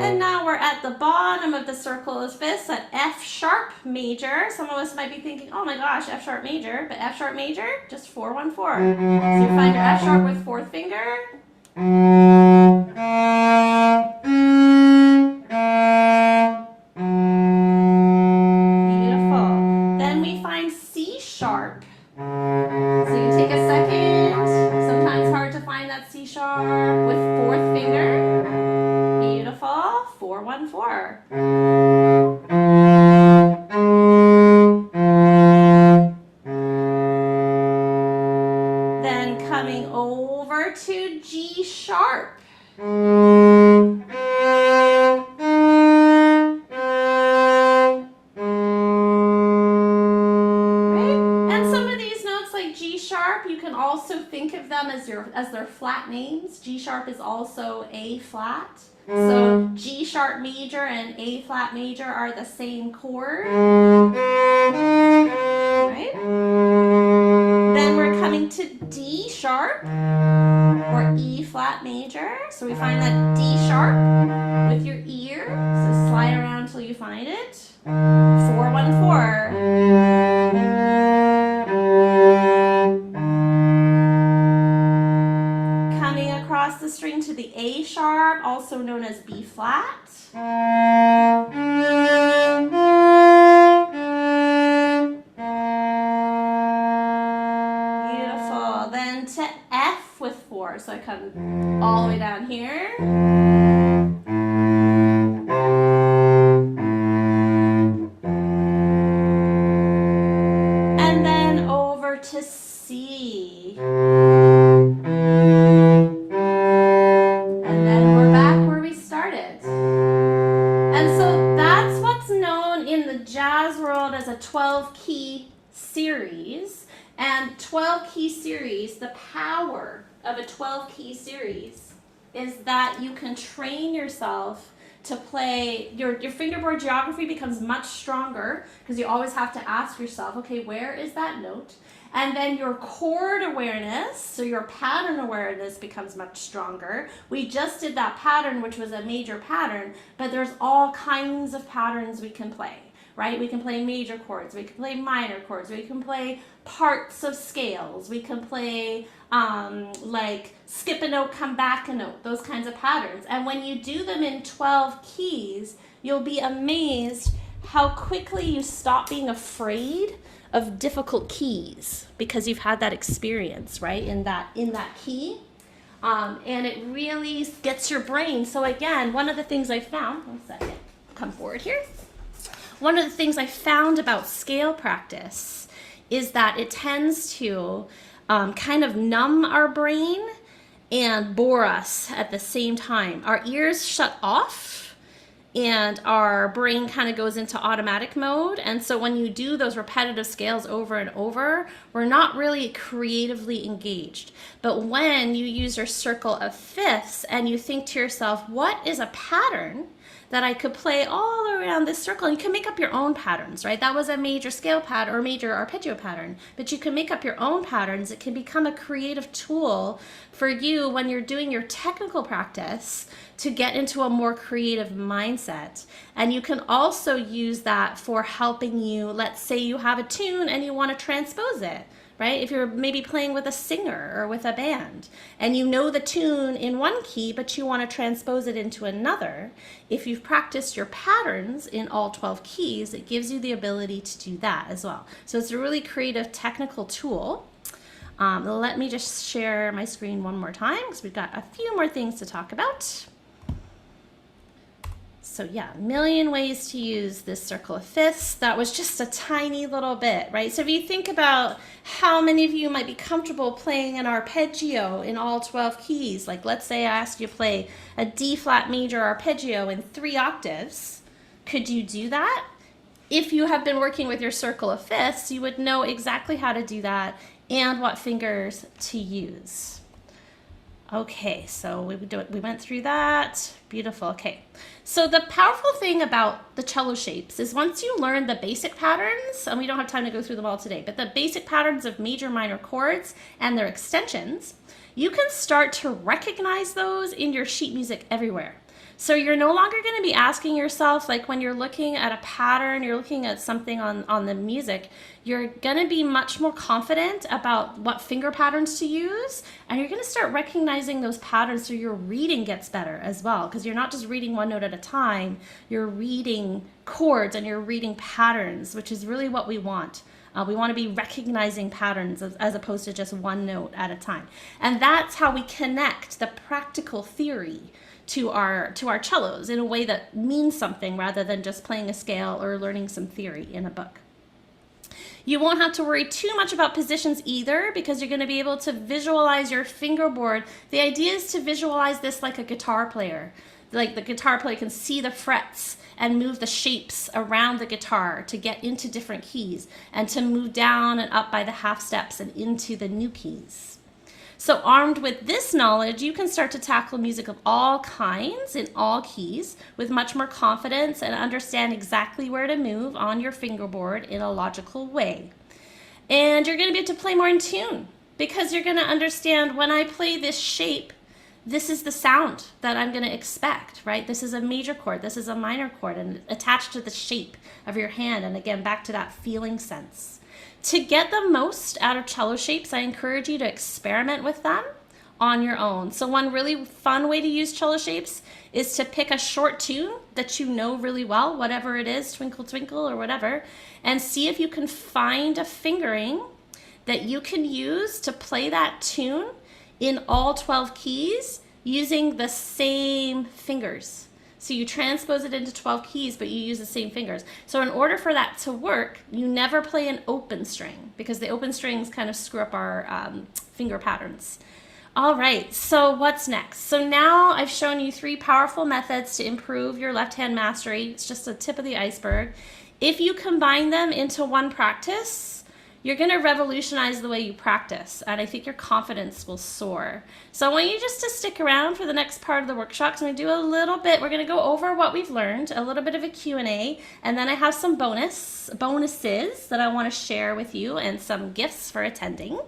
And now we're at the bottom of the circle of fifths at F sharp major. Some of us might be thinking, oh my gosh, F sharp major, but F sharp major, just 4, 1, 4. So you find your F sharp with 4th finger. Beautiful. Then we find C sharp. So you take a second. Sometimes hard to find that C sharp with 4th finger. Beautiful. 4, 1, 4. Then coming over to G sharp. You can also think of them as their flat names. G sharp is also A flat. So G sharp major and A flat major are the same chord. Right? Then we're coming to D sharp or E flat major. So we find that D sharp with your ear. So slide around until you find it. 4, 1, 4. Across the string to the A sharp, also known as B flat. Beautiful. Then to F with 4. So I come all the way down here. And then over to C. As a 12 key series, and 12 key series, the power of a 12 key series is that you can train yourself to play, your fingerboard geography becomes much stronger because you always have to ask yourself, okay, where is that note? And then your chord awareness, so your pattern awareness becomes much stronger. We just did that pattern, which was a major pattern, but there's all kinds of patterns we can play, right? We can play major chords, we can play minor chords, we can play parts of scales, we can play like skip a note, come back a note, those kinds of patterns. And when you do them in 12 keys, you'll be amazed how quickly you stop being afraid of difficult keys because you've had that experience, right, in that key. And it really gets your brain. So again, one of the things I found, one second, come forward here. One of the things I found about scale practice is that it tends to kind of numb our brain and bore us at the same time. Our ears shut off and our brain kind of goes into automatic mode. And so when you do those repetitive scales over and over, we're not really creatively engaged. But when you use your circle of fifths and you think to yourself, what is a pattern that I could play all around this circle? And you can make up your own patterns, right? That was a major scale pattern or major arpeggio pattern, but you can make up your own patterns. It can become a creative tool for you when you're doing your technical practice to get into a more creative mindset. And you can also use that for helping you, let's say you have a tune and you want to transpose it, right? If you're maybe playing with a singer or with a band and you know the tune in one key, but you want to transpose it into another, if you've practiced your patterns in all 12 keys, it gives you the ability to do that as well. So it's a really creative technical tool. Let me just share my screen one more time because we've got a few more things to talk about. So yeah, a million ways to use this circle of fifths. That was just a tiny little bit, right? So if you think about how many of you might be comfortable playing an arpeggio in all 12 keys, like let's say I asked you to play a D flat major arpeggio in 3 octaves, could you do that? If you have been working with your circle of fifths, you would know exactly how to do that and what fingers to use. Okay, so we went through that. Beautiful. Okay, so the powerful thing about the cello shapes is once you learn the basic patterns, and we don't have time to go through them all today, but the basic patterns of major minor chords and their extensions, you can start to recognize those in your sheet music everywhere. So you're no longer going to be asking yourself, like when you're looking at a pattern, you're looking at something on the music, you're going to be much more confident about what finger patterns to use, and you're going to start recognizing those patterns so your reading gets better as well, because you're not just reading one note at a time, you're reading chords and you're reading patterns, which is really what we want. We want to be recognizing patterns as opposed to just one note at a time. And that's how we connect the practical theory to our cellos in a way that means something rather than just playing a scale or learning some theory in a book. You won't have to worry too much about positions either because you're going to be able to visualize your fingerboard. The idea is to visualize this like a guitar player. Like the guitar player can see the frets and move the shapes around the guitar to get into different keys and to move down and up by the half steps and into the new keys. So armed with this knowledge, you can start to tackle music of all kinds in all keys with much more confidence and understand exactly where to move on your fingerboard in a logical way. And you're going to be able to play more in tune because you're going to understand when I play this shape, this is the sound that I'm going to expect, right? This is a major chord, this is a minor chord, and attached to the shape of your hand. And again, back to that feeling sense. To get the most out of cello shapes, I encourage you to experiment with them on your own. So one really fun way to use cello shapes is to pick a short tune that you know really well, whatever it is, Twinkle Twinkle or whatever, and see if you can find a fingering that you can use to play that tune in all 12 keys using the same fingers. So you transpose it into 12 keys, but you use the same fingers. So in order for that to work, you never play an open string because the open strings kind of screw up our finger patterns. All right, so what's next? So now I've shown you 3 powerful methods to improve your left hand mastery. It's just the tip of the iceberg. If you combine them into one practice, you're going to revolutionize the way you practice, and I think your confidence will soar. So I want you just to stick around for the next part of the workshop. So I'm going to do a little bit, we're going to go over what we've learned, a little bit of a Q&A, and then I have some bonuses that I want to share with you and some gifts for attending.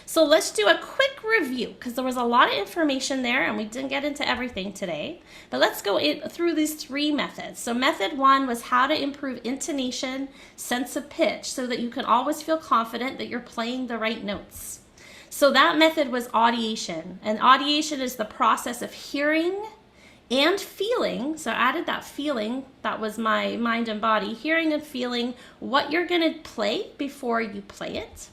So let's do a quick review because there was a lot of information there and we didn't get into everything today. But let's go through these 3 methods. So method 1 was how to improve intonation, sense of pitch, so that you can always feel confident that you're playing the right notes. So that method was audiation. And audiation is the process of hearing and feeling. So I added that feeling, that was my mind and body, hearing and feeling what you're going to play before you play it.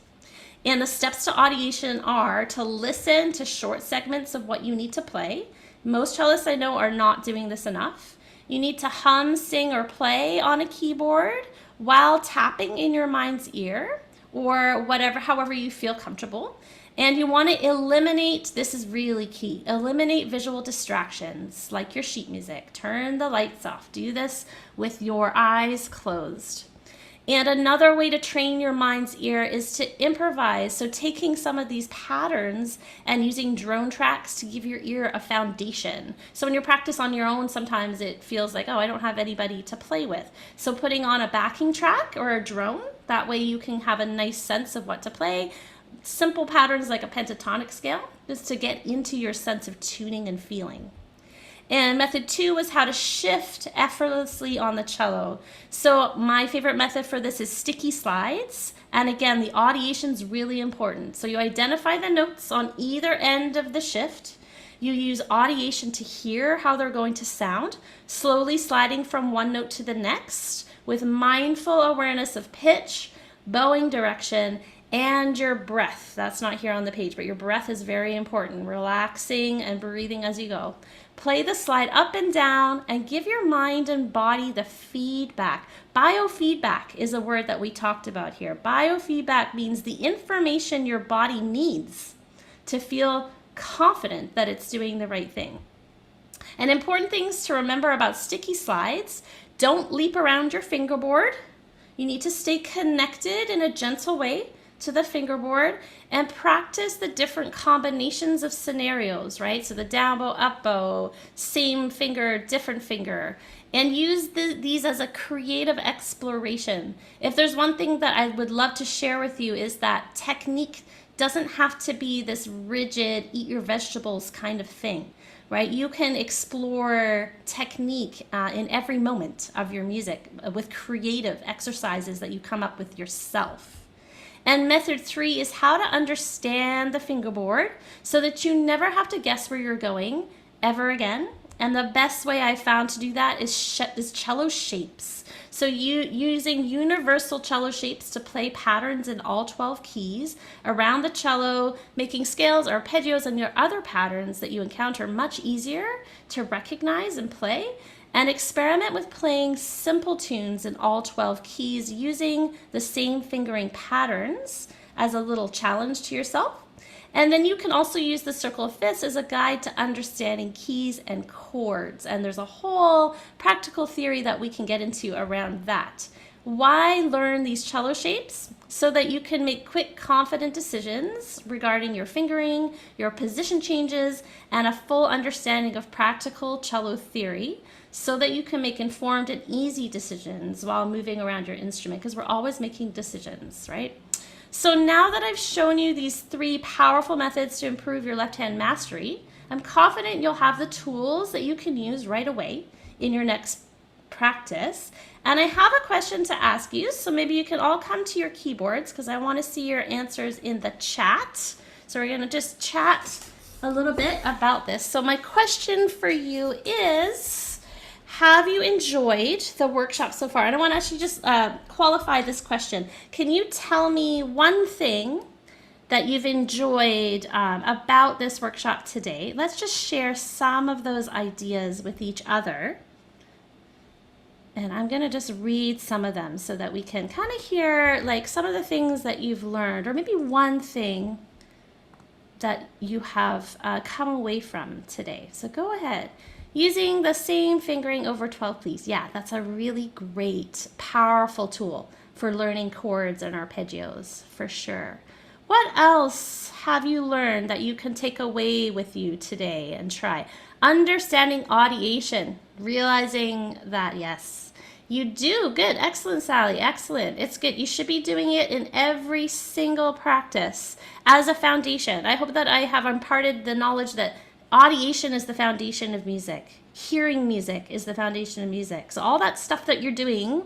And the steps to audiation are to listen to short segments of what you need to play. Most cellists I know are not doing this enough. You need to hum, sing, or play on a keyboard while tapping in your mind's ear or whatever, however you feel comfortable. And you want to eliminate, this is really key, eliminate visual distractions like your sheet music. Turn the lights off. Do this with your eyes closed. And another way to train your mind's ear is to improvise. So taking some of these patterns and using drone tracks to give your ear a foundation. So when you practice on your own, sometimes it feels like, oh, I don't have anybody to play with. So putting on a backing track or a drone, that way you can have a nice sense of what to play. Simple patterns like a pentatonic scale, just to get into your sense of tuning and feeling. And method 2 was how to shift effortlessly on the cello. So my favorite method for this is sticky slides. And again, the audiation is really important. So you identify the notes on either end of the shift. You use audiation to hear how they're going to sound, slowly sliding from one note to the next with mindful awareness of pitch, bowing direction, and your breath. That's not here on the page, but your breath is very important. Relaxing and breathing as you go. Play the slide up and down and give your mind and body the feedback. Biofeedback is a word that we talked about here. Biofeedback means the information your body needs to feel confident that it's doing the right thing. And important things to remember about sticky slides: don't leap around your fingerboard. You need to stay connected in a gentle way to the fingerboard and practice the different combinations of scenarios, right? So the down bow, up bow, same finger, different finger, and use these as a creative exploration. If there's one thing that I would love to share with you is that technique doesn't have to be this rigid, eat your vegetables kind of thing, right? You can explore technique in every moment of your music with creative exercises that you come up with yourself. And method 3 is how to understand the fingerboard so that you never have to guess where you're going ever again. And the best way I found to do that is cello shapes. So using universal cello shapes to play patterns in all 12 keys around the cello, making scales, arpeggios, and your other patterns that you encounter much easier to recognize and play. And experiment with playing simple tunes in all 12 keys using the same fingering patterns as a little challenge to yourself. And then you can also use the circle of fifths as a guide to understanding keys and chords. And there's a whole practical theory that we can get into around that. Why learn these cello shapes? So that you can make quick, confident decisions regarding your fingering, your position changes, and a full understanding of practical cello theory, so that you can make informed and easy decisions while moving around your instrument, because we're always making decisions, right? So now that I've shown you these 3 powerful methods to improve your left hand mastery, I'm confident you'll have the tools that you can use right away in your next practice. And I have a question to ask you, so maybe you can all come to your keyboards because I want to see your answers in the chat. So we're going to just chat a little bit about this. So my question for you is, have you enjoyed the workshop so far? And I want to actually just qualify this question. Can you tell me one thing that you've enjoyed about this workshop today? Let's just share some of those ideas with each other. And I'm going to just read some of them so that we can kind of hear like some of the things that you've learned, or maybe one thing that you have come away from today. So go ahead. Using the same fingering over 12, please. Yeah, that's a really great, powerful tool. for learning chords and arpeggios, for sure. What else have you learned that you can take away with you today and try? Understanding audiation, realizing that, yes, you do. Good. Excellent, Sally. Excellent. It's good. You should be doing it in every single practice as a foundation. I hope that I have imparted the knowledge that audiation is the foundation of music. Hearing music is the foundation of music. So all that stuff that you're doing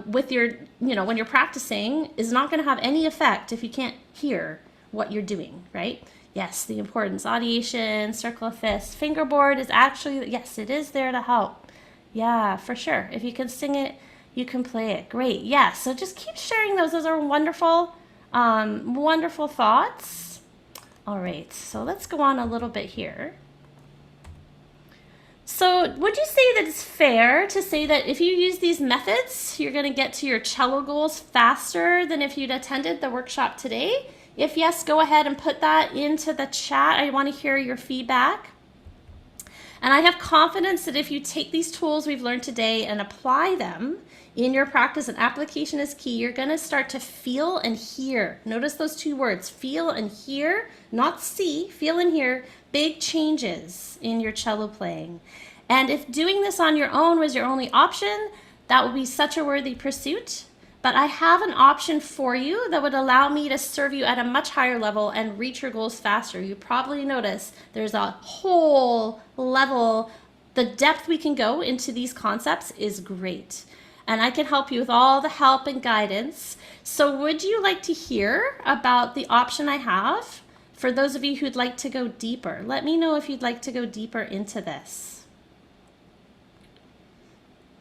with your, when you're practicing is not going to have any effect if you can't hear what you're doing, right? Yes, the importance. Audiation, circle of fists, fingerboard is actually, yes, it is there to help. Yeah, for sure. If you can sing it, you can play it. Great. Yeah, so just keep sharing those. Those are wonderful, wonderful thoughts. All right, so let's go on a little bit here. So would you say that it's fair to say that if you use these methods, you're going to get to your cello goals faster than if you'd attended the workshop today? If yes, go ahead and put that into the chat. I want to hear your feedback. And I have confidence that if you take these tools we've learned today and apply them in your practice, and application is key, you're going to start to feel and hear. Notice those two words, feel and hear, not see, feel and hear, big changes in your cello playing. And if doing this on your own was your only option, that would be such a worthy pursuit. But I have an option for you that would allow me to serve you at a much higher level and reach your goals faster. You probably notice there's a whole level. The depth we can go into these concepts is great. And I can help you with all the help and guidance. So would you like to hear about the option I have for those of you who'd like to go deeper? Let me know if you'd like to go deeper into this.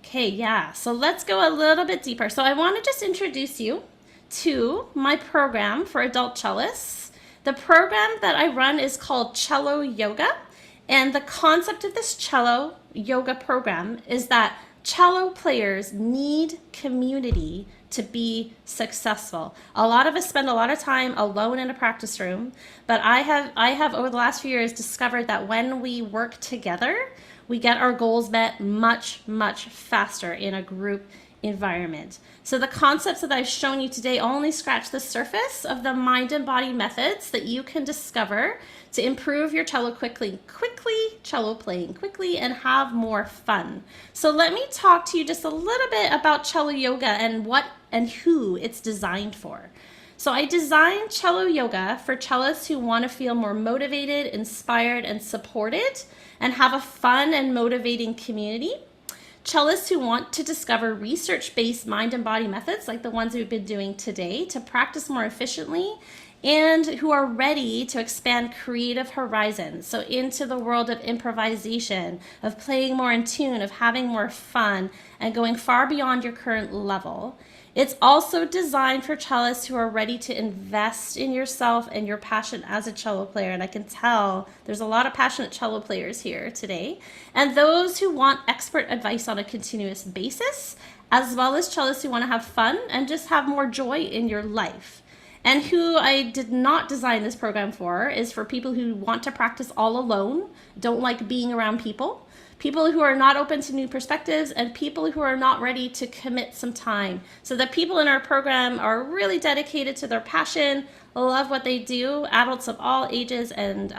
Okay, yeah, so let's go a little bit deeper. So I want to just introduce you to my program for adult cellists. The program that I run is called Cello Yoga, and the concept of this cello yoga program is that cello players need community to be successful. A lot of us spend a lot of time alone in a practice room, but I have over the last few years discovered that when we work together, we get our goals met much, much faster in a group environment. So the concepts that I've shown you today only scratch the surface of the mind and body methods that you can discover to improve your cello cello playing quickly, and have more fun. So let me talk to you just a little bit about cello yoga and what and who it's designed for. So I designed cello yoga for cellists who want to feel more motivated, inspired, and supported, and have a fun and motivating community. Cellists who want to discover research-based mind and body methods like the ones we've been doing today to practice more efficiently, and who are ready to expand creative horizons. So into the world of improvisation, of playing more in tune, of having more fun, and going far beyond your current level. It's also designed for cellists who are ready to invest in yourself and your passion as a cello player. And I can tell there's a lot of passionate cello players here today. And those who want expert advice on a continuous basis, as well as cellists who want to have fun and just have more joy in your life. And who I did not design this program for is for people who want to practice all alone, don't like being around people, people who are not open to new perspectives, and people who are not ready to commit some time. So the people in our program are really dedicated to their passion, love what they do, adults of all ages and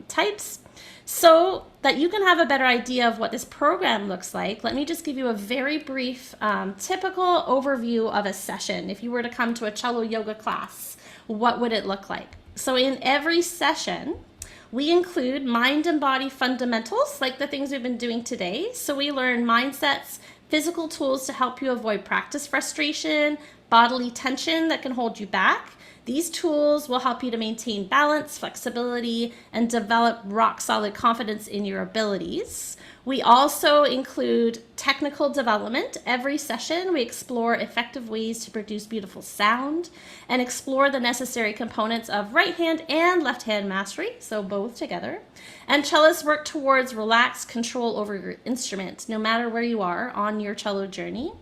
types. So that you can have a better idea of what this program looks like, let me just give you a very brief typical overview of a session. If you were to come to a cello yoga class, what would it look like? So in every session, we include mind and body fundamentals, like the things we've been doing today. So we learn mindsets, physical tools to help you avoid practice frustration, bodily tension that can hold you back. These tools will help you to maintain balance, flexibility, and develop rock-solid confidence in your abilities. We also include technical development. Every session, we explore effective ways to produce beautiful sound and explore the necessary components of right hand and left hand mastery, so both together. And cellists work towards relaxed control over your instrument, no matter where you are on your cello journey.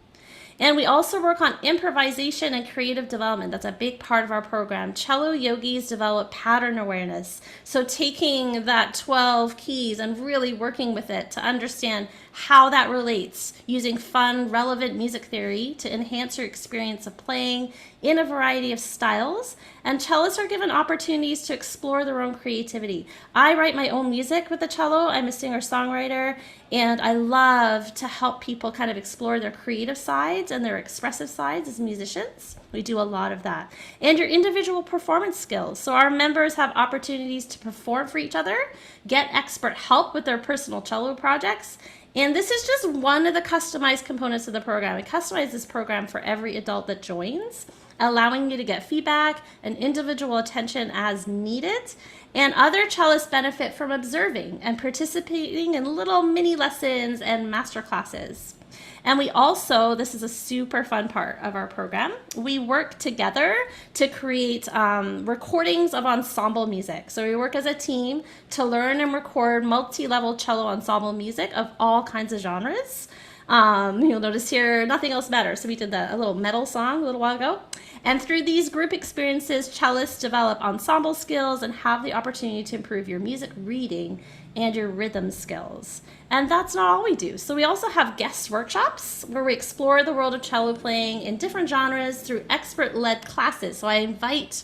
And we also work on improvisation and creative development. That's a big part of our program. Cello yogis develop pattern awareness. So taking that 12 keys and really working with it to understand how that relates, using fun, relevant music theory to enhance your experience of playing in a variety of styles. And cellists are given opportunities to explore their own creativity. I write my own music with the cello. I'm a singer-songwriter, and I love to help people kind of explore their creative sides and their expressive sides as musicians. We do a lot of that. And your individual performance skills. So our members have opportunities to perform for each other, get expert help with their personal cello projects. And this is just one of the customized components of the program. We customize this program for every adult that joins, allowing you to get feedback and individual attention as needed. And other cellists benefit from observing and participating in little mini lessons and master classes. And we also, this is a super fun part of our program, we work together to create recordings of ensemble music. So we work as a team to learn and record multi-level cello ensemble music of all kinds of genres. You'll notice here, Nothing Else Matters. So we did a little metal song a little while ago. And through these group experiences, cellists develop ensemble skills and have the opportunity to improve your music reading and your rhythm skills. And that's not all we do. So we also have guest workshops where we explore the world of cello playing in different genres through expert-led classes. So I invite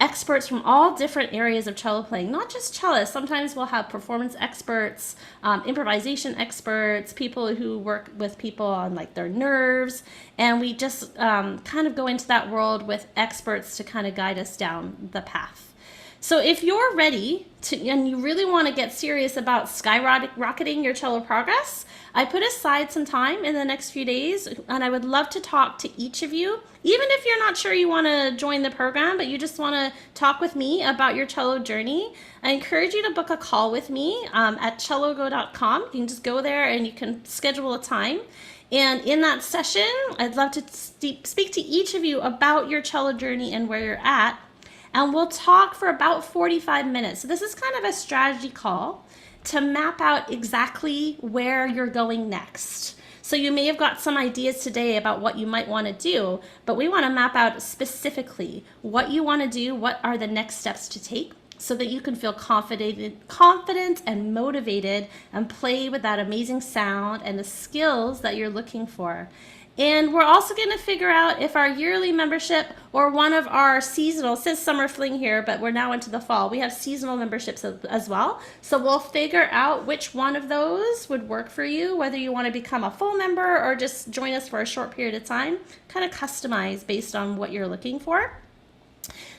experts from all different areas of cello playing, not just cellists. Sometimes we'll have performance experts, improvisation experts, people who work with people on like their nerves, and we just kind of go into that world with experts to kind of guide us down the path. So if you're ready to, and you really want to get serious about skyrocketing your cello progress, I put aside some time in the next few days, and I would love to talk to each of you, even if you're not sure you want to join the program, but you just want to talk with me about your cello journey. I encourage you to book a call with me at celloyoga.ca. You can just go there and you can schedule a time. And in that session, I'd love to speak to each of you about your cello journey and where you're at. And we'll talk for about 45 minutes. So this is kind of a strategy call to map out exactly where you're going next. So you may have got some ideas today about what you might want to do, but we want to map out specifically what you want to do, what are the next steps to take, so that you can feel confident and motivated and play with that amazing sound and the skills that you're looking for. And we're also going to figure out if our yearly membership or one of our seasonal, it says summer fling here, but we're now into the fall. We have seasonal memberships as well. So we'll figure out which one of those would work for you, whether you want to become a full member or just join us for a short period of time, kind of customize based on what you're looking for.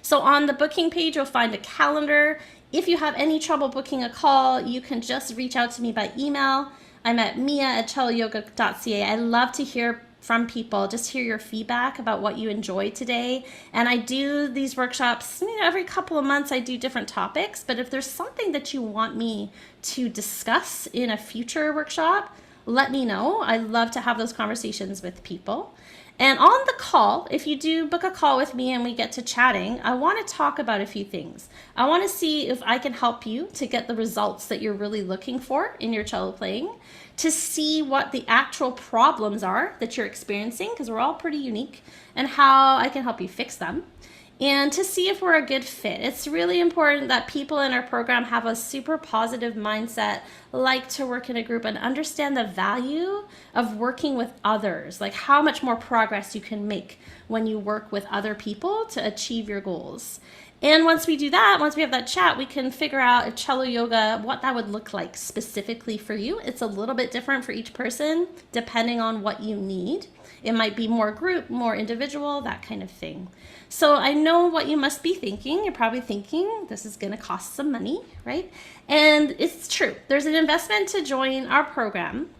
So on the booking page, you'll find a calendar. If you have any trouble booking a call, you can just reach out to me by email. I'm at mia@celloyoga.ca. I love to hear from people, just hear your feedback about what you enjoyed today. And I do these workshops, every couple of months I do different topics, but if there's something that you want me to discuss in a future workshop, let me know. I love to have those conversations with people. And on the call, if you do book a call with me and we get to chatting, I want to talk about a few things. I want to see if I can help you to get the results that you're really looking for in your cello playing, to see what the actual problems are that you're experiencing, because we're all pretty unique, and how I can help you fix them, and to see if we're a good fit. It's really important that people in our program have a super positive mindset, like to work in a group and understand the value of working with others, like how much more progress you can make when you work with other people to achieve your goals. And once we do that, once we have that chat, we can figure out if cello yoga, what that would look like specifically for you. It's a little bit different for each person, depending on what you need. It might be more group, more individual, that kind of thing. So I know what you must be thinking. You're probably thinking, this is going to cost some money, right? And it's true. There's an investment to join our program.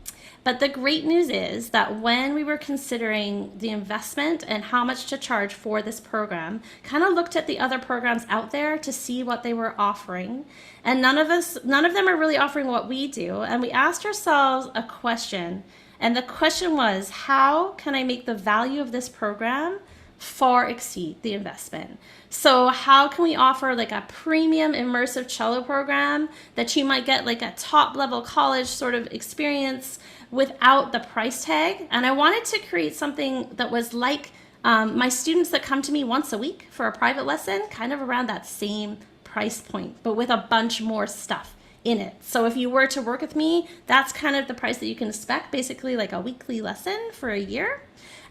But the great news is that when we were considering the investment and how much to charge for this program, kind of looked at the other programs out there to see what they were offering. And none of them are really offering what we do. And we asked ourselves a question. And the question was, how can I make the value of this program far exceed the investment? So how can we offer like a premium immersive cello program that you might get like a top level college sort of experience without the price tag? And I wanted to create something that was like my students that come to me once a week for a private lesson, kind of around that same price point, but with a bunch more stuff in it. So if you were to work with me, that's kind of the price that you can expect, basically like a weekly lesson for a year.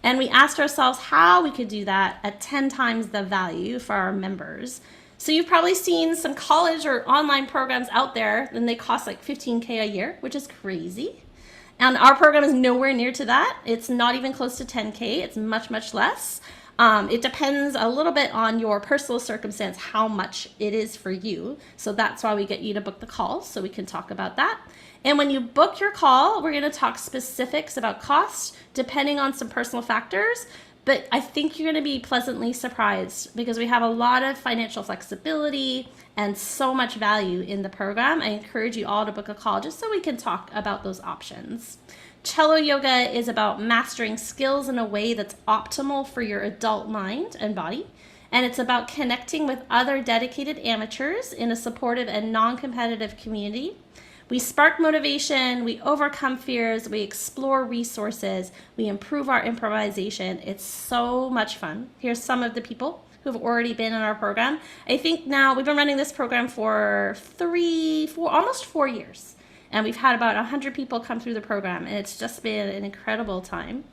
And we asked ourselves how we could do that at 10 times the value for our members. So you've probably seen some college or online programs out there, and they cost like $15K a year, which is crazy. And our program is nowhere near to that. It's not even close to $10K. It's much, much less. It depends a little bit on your personal circumstance, how much it is for you. So that's why we get you to book the call, so we can talk about that. And when you book your call, we're going to talk specifics about cost, depending on some personal factors. But I think you're going to be pleasantly surprised because we have a lot of financial flexibility and so much value in the program. I encourage you all to book a call just so we can talk about those options. Cello yoga is about mastering skills in a way that's optimal for your adult mind and body. And it's about connecting with other dedicated amateurs in a supportive and non-competitive community. We spark motivation, we overcome fears, we explore resources, we improve our improvisation. It's so much fun. Here's some of the people who've already been in our program. I think now we've been running this program for almost 4 years. And we've had about 100 people come through the program, and it's just been an incredible time.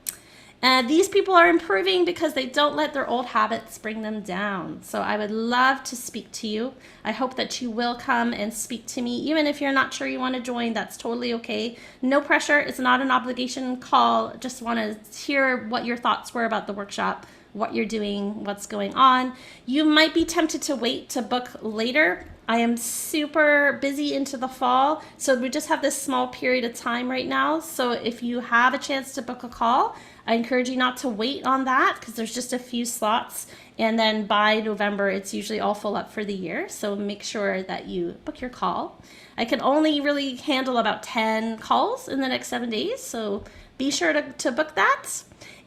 And these people are improving because they don't let their old habits bring them down. So I would love to speak to you. I hope that you will come and speak to me. Even if you're not sure you want to join, that's totally okay. No pressure. It's not an obligation call. Just want to hear what your thoughts were about the workshop, what you're doing, what's going on. You might be tempted to wait to book later. I am super busy into the fall, so we just have this small period of time right now. So if you have a chance to book a call, I encourage you not to wait on that because there's just a few slots. And then by November, it's usually all full up for the year. So make sure that you book your call. I can only really handle about 10 calls in the next 7 days. So be sure to book that.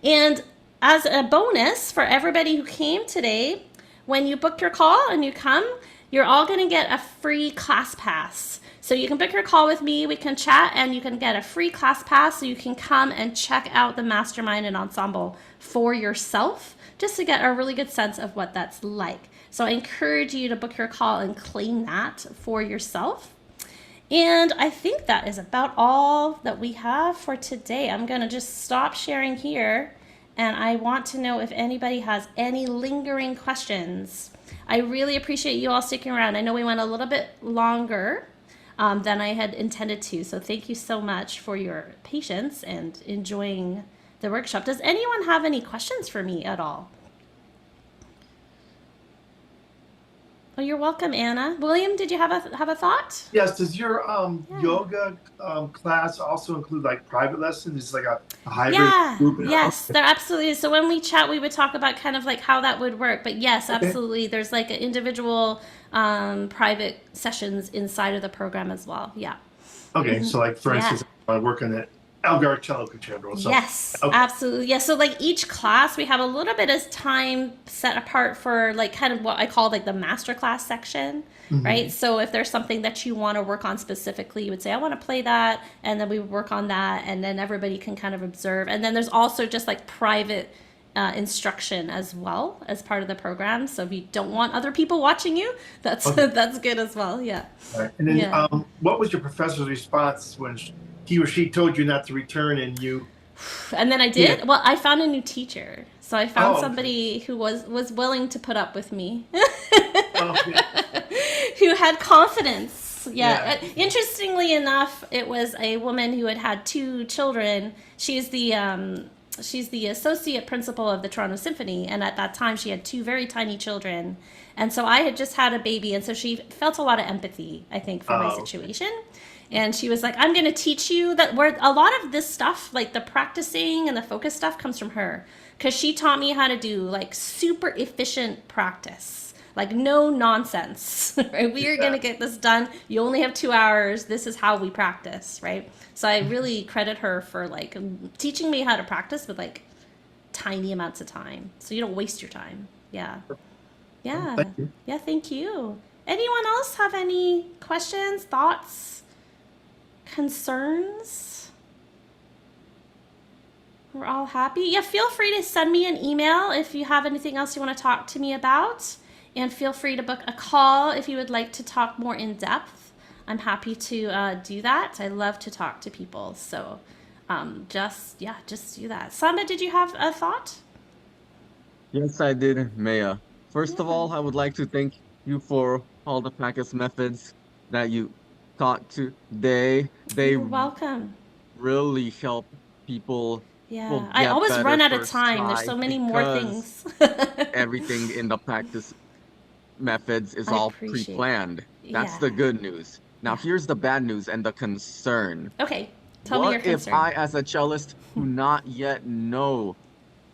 And as a bonus for everybody who came today, when you book your call and you come, you're all going to get a free class pass. So you can book your call with me, we can chat, and you can get a free class pass so you can come and check out the mastermind and ensemble for yourself, just to get a really good sense of what that's like. So I encourage you to book your call and claim that for yourself. And I think that is about all that we have for today. I'm going to just stop sharing here, and I want to know if anybody has any lingering questions. I really appreciate you all sticking around. I know we went a little bit longer than I had intended to. So thank you so much for your patience and enjoying the workshop. Does anyone have any questions for me at all? Oh, you're welcome, Anna. William, did you have a thought? Yes. Does your yoga class also include like private lessons? It's like a hybrid group? Yes, there absolutely is. So when we chat, we would talk about kind of like how that would work. But yes, absolutely. There's like an individual private sessions inside of the program as well. Yeah. Okay. So like, for instance, I work on the adultcello concerto. Yes, absolutely. Yeah. So like each class, we have a little bit of time set apart for like kind of what I call like the masterclass section, right? So if there's something that you want to work on specifically, you would say, I want to play that. And then we would work on that. And then everybody can kind of observe. And then there's also just like private instruction as well as part of the program. So if you don't want other people watching you, that's good as well. Yeah. All right. And then what was your professor's response when he or she told you not to return and you... And then I did? Yeah. Well, I found a new teacher. So I found somebody who was willing to put up with me. Who had confidence. Yeah. Interestingly enough, it was a woman who had 2 children. She's the associate principal of the Toronto Symphony. And at that time, she had 2 very tiny children. And so I had just had a baby. And so she felt a lot of empathy, I think, for my situation. And she was like, I'm going to teach you that where a lot of this stuff, like the practicing and the focus stuff comes from her. Because she taught me how to do like super efficient practice, like no nonsense, right? We are going to get this done. You only have 2 hours. This is how we practice, right? So I really credit her for like teaching me how to practice with like tiny amounts of time. So you don't waste your time. Yeah. Yeah. Thank you. Yeah. Thank you. Anyone else have any questions, thoughts? Concerns? We're all happy. Yeah, feel free to send me an email if you have anything else you want to talk to me about. And feel free to book a call if you would like to talk more in depth I'm happy to do that. I love to talk to people. So just do that. Samba, did you have a thought? Yes, I did, Maya. First of Yeah. all, I would like to thank you for all the practice methods that you taught today. They You're welcome. really help people will Yeah. I get always better run out of first time. There's try so many more because things. everything in the practice methods is I all appreciate that. pre-planned. That's Yeah. the good news. Now, Yeah. here's the bad news and the concern. Okay. Tell me What your if concern. I, as a cellist, do not yet know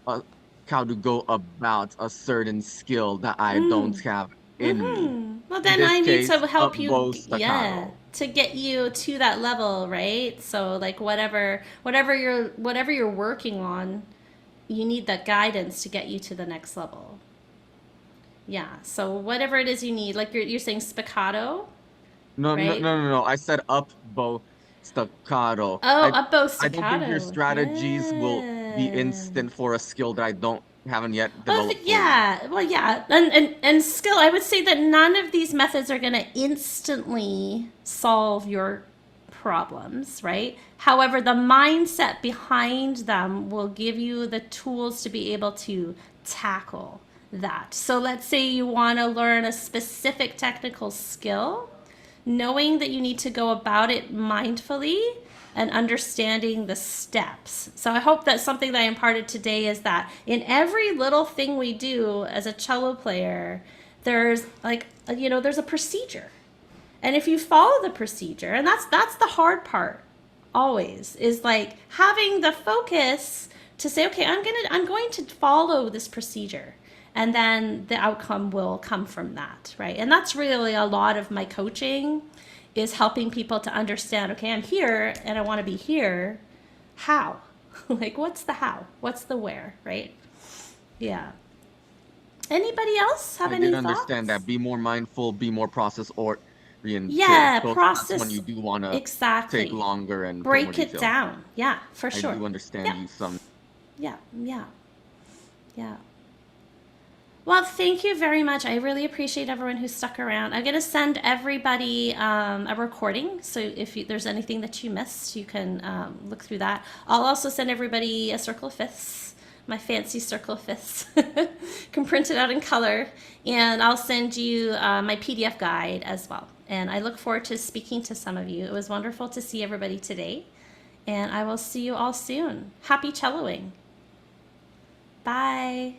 uh, how to go about a certain skill that I don't have in me? Well, In then this I need case, to help you, bow yeah, staccato. to get you to that level, right? So like whatever you're working on, you need that guidance to get you to the next level. Yeah. So whatever it is you need, like you're saying spiccato, No, no, right? no, no, no. I said up bow staccato. Oh, up bow I don't think your staccato. strategies will be Yeah. instant for a skill that I don't haven't yet developed fully. Yeah, well, yeah, and skill. I would say that none of these methods are going to instantly solve your problems, right? However, the mindset behind them will give you the tools to be able to tackle that. So, let's say you want to learn a specific technical skill, knowing that you need to go about it mindfully and understanding the steps. So I hope that something that I imparted today is that in every little thing we do as a cello player, there's there's a procedure. And if you follow the procedure, and that's the hard part always, is like having the focus to say, okay, I'm going to follow this procedure. And then the outcome will come from that, right? And that's really a lot of my coaching is helping people to understand, okay, I'm here and I want to be here. How? Like what's the how? What's the where, right? Yeah. Anybody else have I any did understand thoughts? that. Be more mindful, be more process oriented. Yeah, Those that's when you process do want to take exactly. longer and put more Break it detail. down. Yeah, for I sure. do understand Yeah. you some. Yeah. Yeah. Yeah. Well, thank you very much. I really appreciate everyone who stuck around. I'm going to send everybody a recording. So if there's anything that you missed, you can look through that. I'll also send everybody a circle of fifths, my fancy circle of fifths. Can print it out in color. And I'll send you my PDF guide as well. And I look forward to speaking to some of you. It was wonderful to see everybody today. And I will see you all soon. Happy celloing. Bye.